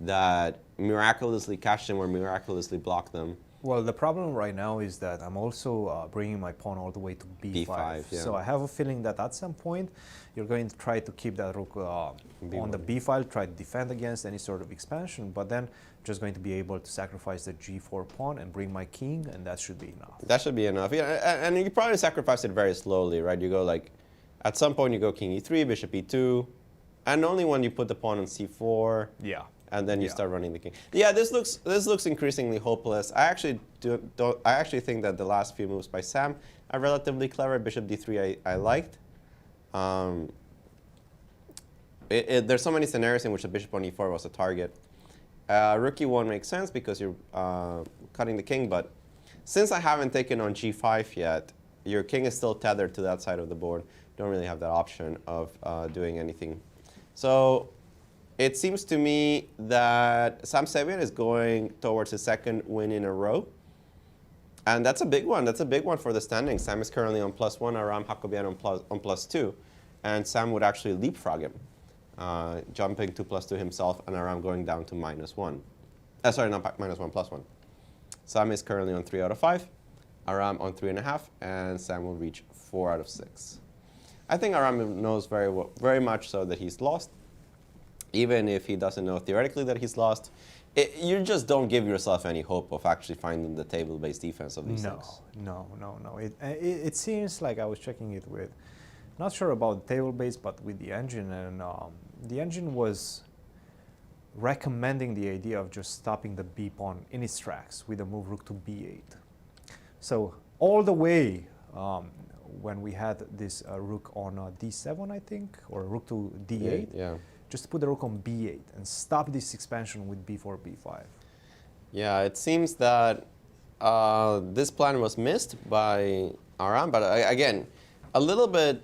that miraculously catch them or miraculously block them. Well, the problem right now is that I'm also bringing my pawn all the way to b5. Yeah. So I have a feeling that at some point you're going to try to keep that rook on the b file, try to defend against any sort of expansion, but then just going to be able to sacrifice the g4 pawn and bring my king, and that should be enough. That should be enough. Yeah, and you probably sacrifice it very slowly, right? You go like, at some point you go king e3, bishop e2, and only when you put the pawn on c4. Yeah. And then you start running the king. Yeah, this looks increasingly hopeless. I actually think that the last few moves by Sam are relatively clever. Bishop d3 I liked. There's so many scenarios in which the bishop on e4 was a target. Rook e1 makes sense because you're cutting the king, but since I haven't taken on g5 yet, your king is still tethered to that side of the board. Don't really have that option of doing anything. So it seems to me that Sam Sevian is going towards his second win in a row. And that's a big one. That's a big one for the standings. Sam is currently on +1, Aram Hakobian on +2. And Sam would actually leapfrog him, jumping to +2 himself, and Aram going down to -1. Sorry, not -1, +1. Sam is currently on 3 out of 5, Aram on 3.5, and Sam will reach 4 out of 6. I think Aram knows very much so that he's lost. Even if he doesn't know theoretically that he's lost, you just don't give yourself any hope of actually finding the table-based defense of these things. No. It seems like I was checking it with, not sure about the table-based, but with the engine, and the engine was recommending the idea of just stopping the b pawn in its tracks with a move rook to b8. So all the way when we had this rook on d7, I think, or rook to d8. Yeah. Just put the rook on b8 and stop this expansion with b4, b5. Yeah, it seems that this plan was missed by Aram, but again, a little bit,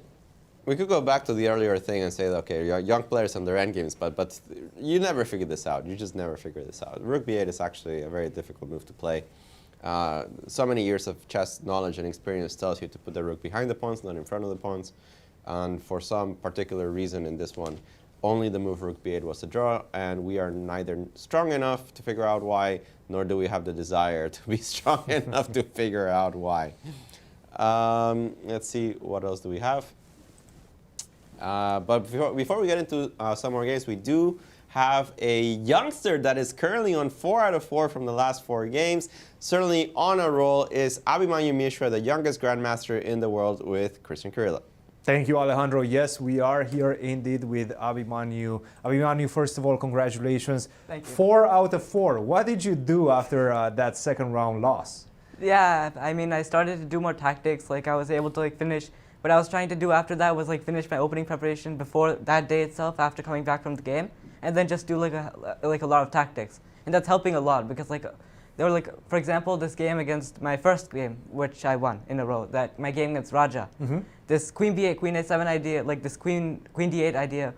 we could go back to the earlier thing and say, okay, you're young players on their endgames, but you never figure this out. You just never figure this out. Rook b8 is actually a very difficult move to play. So many years of chess knowledge and experience tells you to put the rook behind the pawns, not in front of the pawns. And for some particular reason in this one, only the move rook b8 was a draw, and we are neither strong enough to figure out why, nor do we have the desire to be strong enough to figure out why. Let's see, what else do we have? But before we get into some more games, we do have a youngster that is currently on 4 out of 4 from the last 4 games. Certainly on a roll is Abhimanyu Mishra, the youngest grandmaster in the world, with Cristian Chirila. Thank you, Alejandro. Yes, we are here indeed with Abhimanyu. Abhimanyu, first of all, congratulations. Thank you. 4 out of 4. What did you do after that second round loss? Yeah, I mean, I started to do more tactics. Like, I was able to finish. What I was trying to do after that was finish my opening preparation before that day itself, after coming back from the game, and then just do a lot of tactics. And that's helping a lot because they were like, for example, this game against my first game, which I won in a row, that my game against Raja. This queen b8, queen a7 idea, like this queen d8 idea,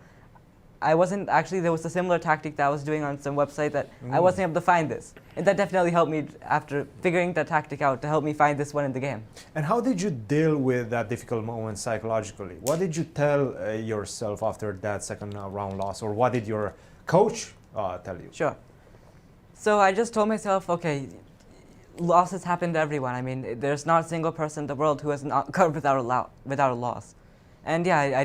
I wasn't actually, there was a similar tactic that I was doing on some website that I wasn't able to find this. And that definitely helped me after figuring that tactic out to help me find this one in the game. And how did you deal with that difficult moment psychologically? What did you tell yourself after that second round loss, or what did your coach tell you? Sure. So I just told myself, okay, losses happen to everyone. I mean, there's not a single person in the world who has not come without a loss. And yeah,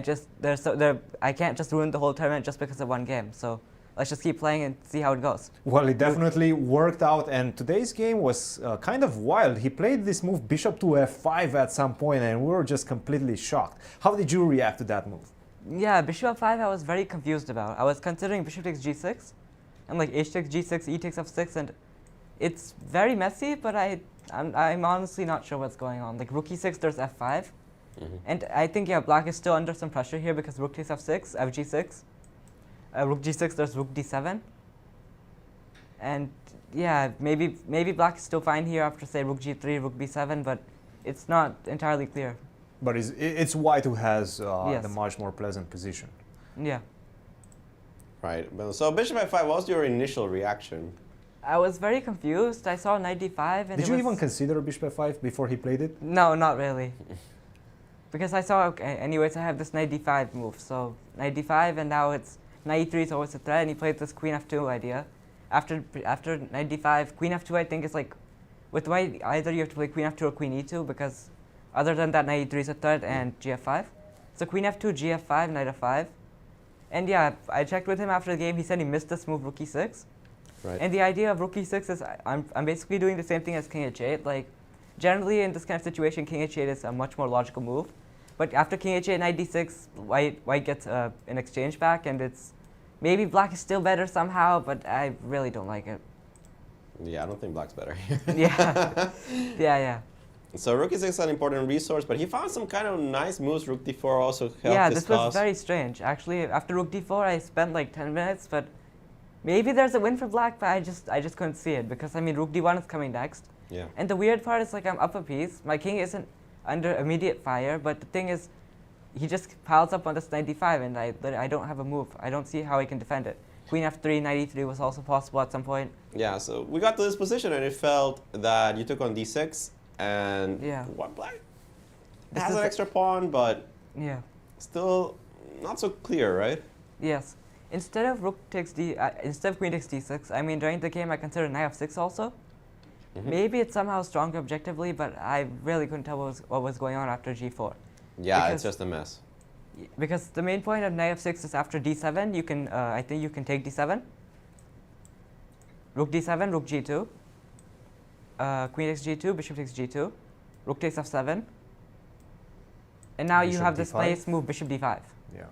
I can't just ruin the whole tournament just because of one game. So let's just keep playing and see how it goes. Well, it definitely worked out, and today's game was kind of wild. He played this move bishop to f5 at some point, and we were just completely shocked. How did you react to that move? Yeah, bishop f5 I was very confused about. I was considering bishop takes g6, and like h takes g6, e takes f6, and it's very messy, but I'm honestly not sure what's going on. Like rook e6, there's f5. And I think, yeah, black is still under some pressure here because rook takes f6, fg6. Rook g6, there's rook d7. And yeah, maybe black is still fine here after, say, rook g3, rook b7, but it's not entirely clear. But it's white who has Yes. the much more pleasant position. Yeah. Right. So bishop f5, what was your initial reaction? I was very confused. I saw knight d5. And Did you even consider bishop f5 before he played it? No, not really. Because I saw, okay, anyways, I have this knight d5 move. So knight d5, and now it's knight e3 is always a threat, and he played this queen f2 idea. After knight d5, queen f2 I think is like, with white, either you have to play queen f2 or queen e2, because other than that, knight e3 is a threat, and gf5. So queen f2, gf5, knight f5. And yeah, I checked with him after the game, he said he missed this move, rook e6. Right. And the idea of rook e6 is I'm basically doing the same thing as king h8. Like, generally in this kind of situation, king h8 is a much more logical move. But after king h8, knight d6, white gets an exchange back, and it's maybe black is still better somehow, but I really don't like it. Yeah, I don't think black's better here. Yeah, yeah. So rook e6 is an important resource, but he found some kind of nice moves. Rook d4 also helped Yeah, his this was cause. very strange. Actually, after rook d4, I spent like 10 minutes, but maybe there's a win for black, but I just couldn't see it, because I mean rook d1 is coming next. Yeah. And the weird part is, like, I'm up a piece. My king isn't under immediate fire, but the thing is, he just piles up on this knight d5, and I don't have a move. I don't see how he can defend it. Queen f3, knight e3 was also possible at some point. Yeah, so we got to this position, and it felt that you took on d6, and Yeah. what black This has is an a- extra pawn, but Yeah. still not so clear, right? Yes. Instead of instead of queen takes d6, I mean, during the game, I considered knight f6 also. Maybe it's somehow stronger objectively, but I really couldn't tell what was going on after g4. Yeah, Because- it's just a mess. Because the main point of knight f6 is after d7, you can, I think you can take d7. Rook d7, rook g2. Queen takes g2, bishop takes g2. Rook takes f7. And now you Bishop have this d5. nice move, bishop d5. Yeah.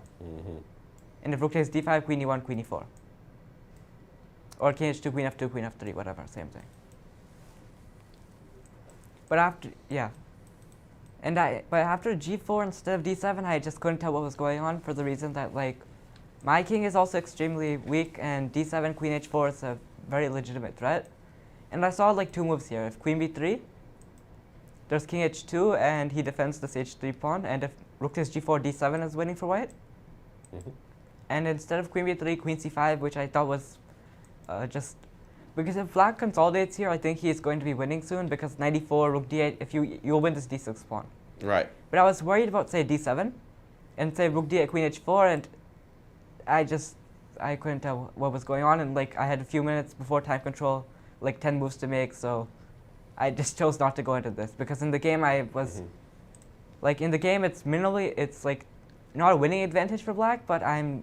And if rook takes d5, queen e1, queen e4. Or king h2, queen f2, queen f3, whatever, same thing. But after, yeah. But after g4 instead of d7, I just couldn't tell what was going on, for the reason that, like, my king is also extremely weak, and d7, queen h4 is a very legitimate threat. And I saw, like, two moves here. If queen b3, there's king h2, and he defends this h3 pawn, and if rook takes g4, d7 is winning for white. And instead of queen b3, queen c5, which I thought was just... Because if black consolidates here, I think he is going to be winning soon, because knight e4, rook d8, if you'll win this d6 pawn. Right. But I was worried about, say, d7, and say rook d8, queen h4, and I couldn't tell what was going on, and like I had a few minutes before time control, like 10 moves to make, so I just chose not to go into this, because in the game I was, like in the game it's like not a winning advantage for black, but I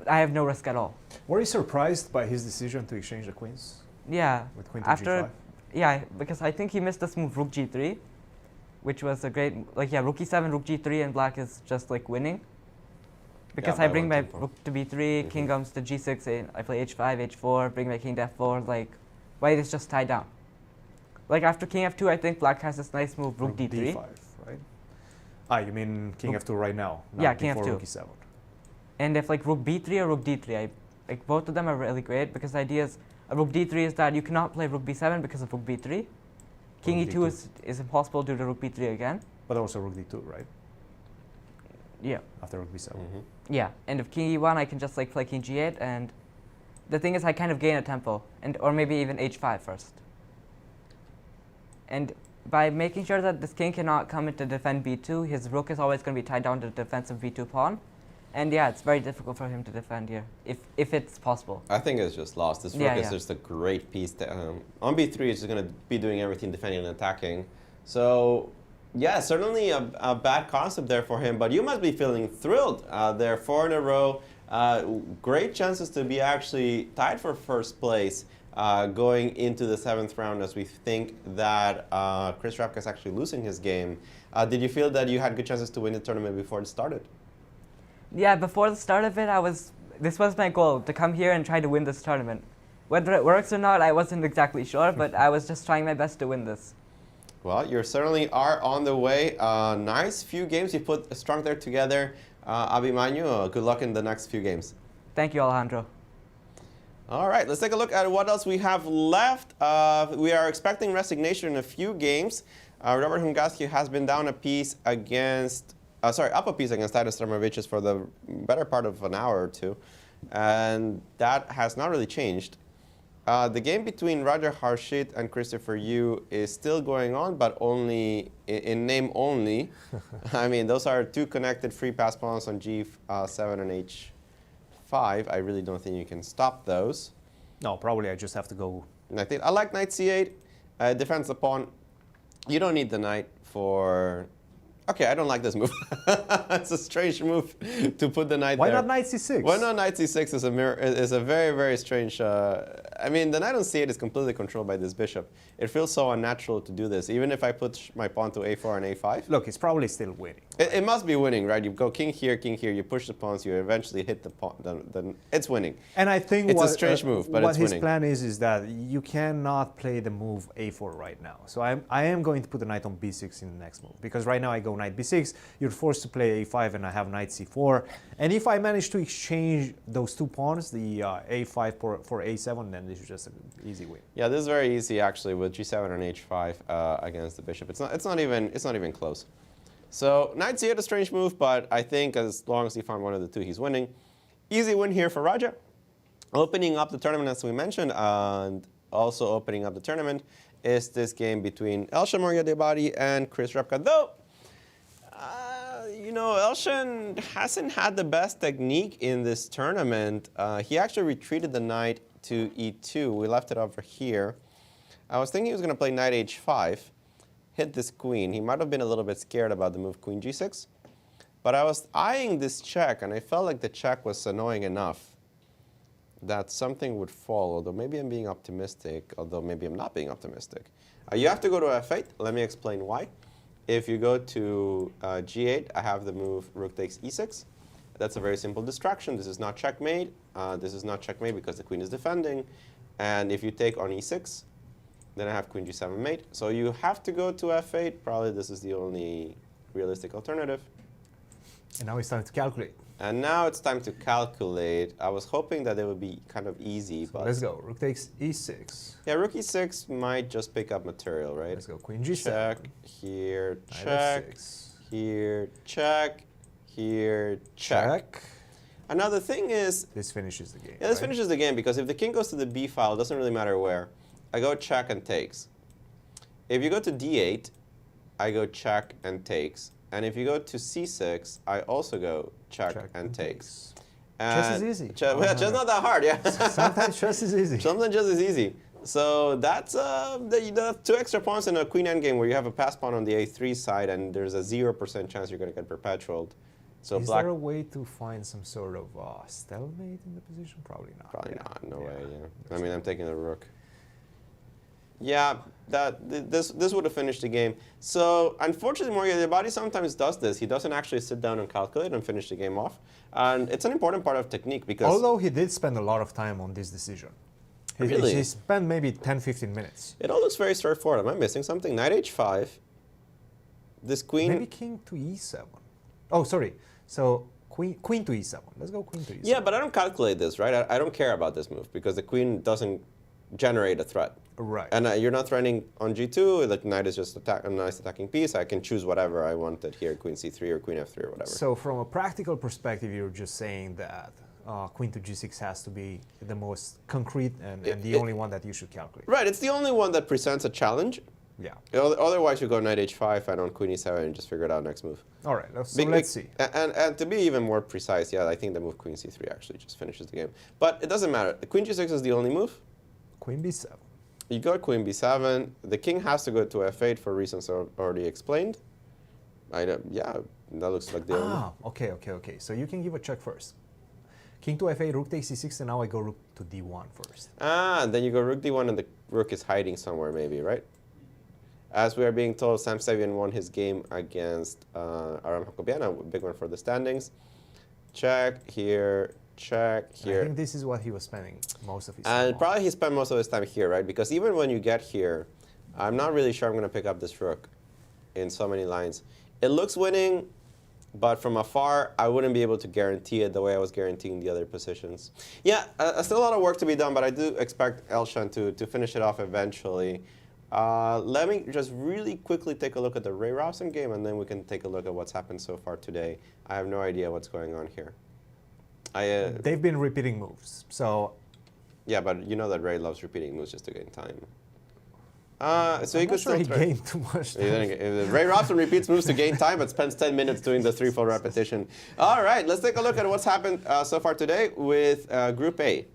have no risk at all. Were you surprised by his decision to exchange the queens Yeah. with queen to After, g5? yeah, because I think he missed this move rook g3, which was a great, like, yeah, rook e7, rook g3, and black is just like winning. Because by I bring one my tempo. rook to b3, king comes to g6, I play h5, h4, bring my king to f4, like, white is just tied down. Like after king f2, I think black has this nice move, rook d3. d5, right? Ah, you mean king Rook- f2 right now? Not Yeah, king before f2. rook e7. And if like rook b3 or rook d3, like both of them are really great, because the idea is rook d3 is that you cannot play rook b7 because of rook b3. King Rook e2 D2. is impossible due to rook b3 again. But also rook d2, right? Yeah. After rook b7. Yeah, and if king e1, I can just like play king g8, and the thing is I kind of gain a tempo, and or maybe even h5 first. And by making sure that this king cannot come in to defend b2, his rook is always going to be tied down to the defensive b2 pawn. And yeah, it's very difficult for him to defend here, if it's possible. I think it's just lost. This rook Yeah, is yeah. just a great piece. On b3, it's just going to be doing everything defending and attacking. So, yeah, certainly a bad concept there for him. But you must be feeling thrilled. There, 4 in a row. Great chances to be actually tied for first place going into the 7th round, as we think that Chris Repka is actually losing his game. Did you feel that you had good chances to win the tournament before it started? Yeah, before the start of it, this was my goal, to come here and try to win this tournament. Whether it works or not, I wasn't exactly sure, but I was just trying my best to win this. Well, you certainly are on the way. Nice few games you put strung there together. Abhimanyu, good luck in the next few games. Thank you, Alejandro. All right, let's take a look at what else we have left. We are expecting resignation in a few games. Robert Hungaski has been down a piece against, up a piece against Titus Stramovicius for the better part of an hour or two. And that has not really changed. The game between Roger Harshit and Christopher Yu is still going on, but only in name only. I mean, those are two connected free pass pawns on G7 and H5. I really don't think you can stop those. No, probably I just have to go. I like knight C8. Defends the pawn. You don't need the knight for... Okay, I don't like this move. It's a strange move to put the knight Why there. not knight c6? Why not knight c6 is a very, very strange... I mean, the knight on c8 is completely controlled by this bishop. It feels so unnatural to do this, even if I put my pawn to a4 and a5. Look, it's probably still winning. It must be winning, right? You go king here, you push the pawns, you eventually hit the pawn, then it's winning. And I think It's a strange move, but what it's his winning. plan is that you cannot play the move a4 right now. So I am going to put the knight on b6 in the next move, because right now I go knight b6, you're forced to play a5, and I have knight c4. And if I manage to exchange those two pawns, the a5 for a7, then this is just an easy win. Yeah, this is very easy actually with g7 and h5 against the bishop. It's not even close. So knight c8 a strange move, but I think as long as he found one of the two, he's winning. Easy win here for Raja. Opening up the tournament, as we mentioned, and also opening up the tournament is this game between Elshan Moradiabadi and Chris Repka. Though, you know, Elshan hasn't had the best technique in this tournament. He actually retreated the knight to e2. We left it over here. I was thinking he was going to play knight h5, hit this queen. He might have been a little bit scared about the move queen g6. But I was eyeing this check, and I felt like the check was annoying enough that something would fall, although maybe I'm being optimistic, although maybe I'm not being optimistic. You have to go to f8. Let me explain why. If you go to g8, I have the move rook takes e6. That's a very simple distraction. This is not checkmate. This is not checkmate because the queen is defending. And if you take on e6, then I have queen g7 mate. So you have to go to f8. Probably this is the only realistic alternative. And now it's time to calculate. And now it's time to calculate. I was hoping that it would be kind of easy, but Let's go. Rook takes e6. yeah, rook e6 might just pick up material, right? Let's go. Queen g7. Check, here, Knight check, f6. here, check, here, check. And now the thing is, This finishes the game. yeah, this right? finishes the game because if the king goes to the b file, it doesn't really matter where. I go check and takes. If you go to d8, I go check and takes. And if you go to c6, I also go check and takes. Chess is easy. Chess not that hard, yeah. Sometimes chess is easy. Sometimes chess is easy. So that's the two extra pawns in a queen endgame where you have a pass pawn on the a3 side and there's a 0% chance you're going to get perpetualed. So Is black, there a way to find some sort of stalemate in the position? Probably not. probably Yeah. not, no Yeah. way, yeah. I mean, I'm taking the rook. Yeah, this would have finished the game. So unfortunately, Moradiabadi sometimes does this. He doesn't actually sit down and calculate and finish the game off. And it's an important part of technique because... Although he did spend a lot of time on this decision. Really? He spent maybe 10-15 minutes. it all looks very straightforward. Am I missing something? Knight h5. This queen... Maybe king to e7. Oh, sorry. So queen to e7. Let's go queen to e7. Yeah, but I don't calculate this, right? I don't care about this move because the queen doesn't generate a threat. Right. And you're not threatening on g2, like knight is just a nice attacking piece. I can choose whatever I wanted here, queen c3 or queen f3 or whatever. So from a practical perspective, you're just saying that queen to g6 has to be the most concrete and the only one that you should calculate. Right, it's the only one that presents a challenge. Yeah. Otherwise, you go knight h5 and on queen e7 and just figure it out next move. All right, so let's see. And to be even more precise, yeah, I think the move queen c3 actually just finishes the game. But it doesn't matter. The queen g6 is the only move. Queen b7. You go queen b7. The king has to go to f8 for reasons already explained. Yeah, that looks like the only. Okay. So you can give a check first. King to f8, rook takes c6, and now I go rook to d1 first. And then you go rook d1, and the rook is hiding somewhere, maybe, right? As we are being told, Sam Sevian won his game against Aram Hakobian, a big one for the standings. Check here. Check here. I think this is what he was spending most of his time And on. probably he spent most of his time here, right? Because even when you get here, I'm not really sure I'm going to pick up this rook in so many lines. It looks winning, but from afar, I wouldn't be able to guarantee it the way I was guaranteeing the other positions. Yeah, still a lot of work to be done, but I do expect Elshan to finish it off eventually. Let me just really quickly take a look at the Ray Robson game, and then we can take a look at what's happened so far today. I have no idea what's going on here. They've been repeating moves, so... Yeah, but you know that Ray loves repeating moves just to gain time. So I'm he could not sure still he gained too much time. Ray Robson repeats moves to gain time, but spends 10 minutes doing the 3-4 repetition. All right, let's take a look at what's happened so far today with Group A.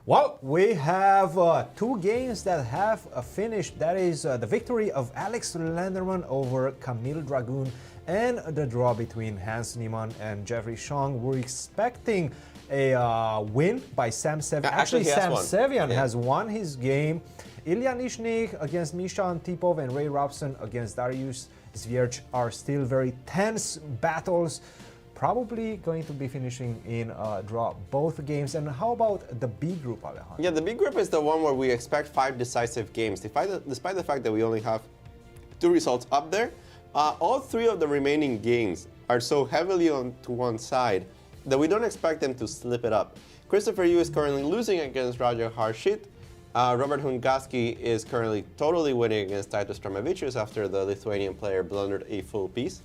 Well, we have two games that have finished. That is the victory of Alex Lenderman over Camille Dragoon and the draw between Hans Niemann and Jeffrey Chong. We're expecting a win by Sam Sevian. Actually, Sam Sevian has won his game. Ilya Nishnik against Misha Antipov and Ray Robson against Dariusz Swiercz are still very tense battles. Probably going to be finishing in a draw, both games. And how about the B group, Alejandro? Yeah, the B group is the one where we expect 5 decisive games. Despite the fact that we only have 2 results up there, all 3 of the remaining games are so heavily to one side that we don't expect them to slip it up. Christopher Yu is currently losing against Roger Harshit. Robert Hungaski is currently totally winning against Titus Stramavicius after the Lithuanian player blundered a full piece.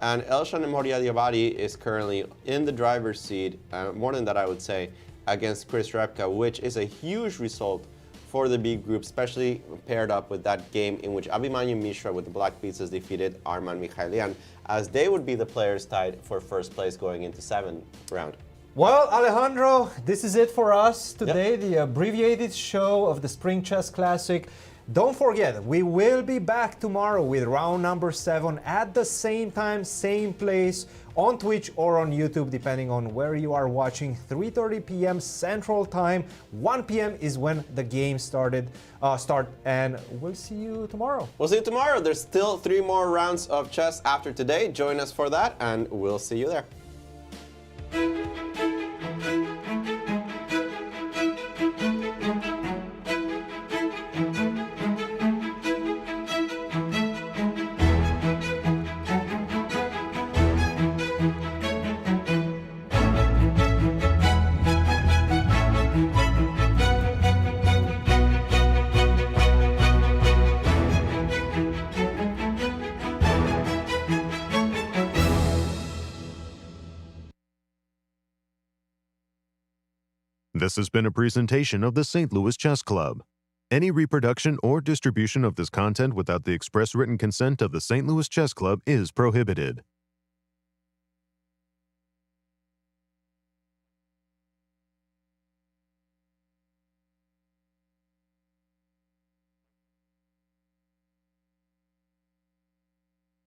And Elshan Moradiabadi is currently in the driver's seat, more than that I would say, against Chris Repka, which is a huge result for the B group, especially paired up with that game in which Abhimanyu Mishra with the Black Pizzas defeated Arman Mikhailian, as they would be the players tied for first place going into 7th round. Well, Alejandro, this is it for us today, the abbreviated show of the Spring Chess Classic. Don't forget, we will be back tomorrow with round number 7 at the same time, same place, on Twitch or on YouTube, depending on where you are watching. 3:30 p.m. Central Time, 1 p.m. is when the game start, and we'll see you tomorrow. We'll see you tomorrow. There's still 3 more rounds of chess after today. Join us for that, and we'll see you there. This has been a presentation of the St. Louis Chess Club. Any reproduction or distribution of this content without the express written consent of the St. Louis Chess Club is prohibited.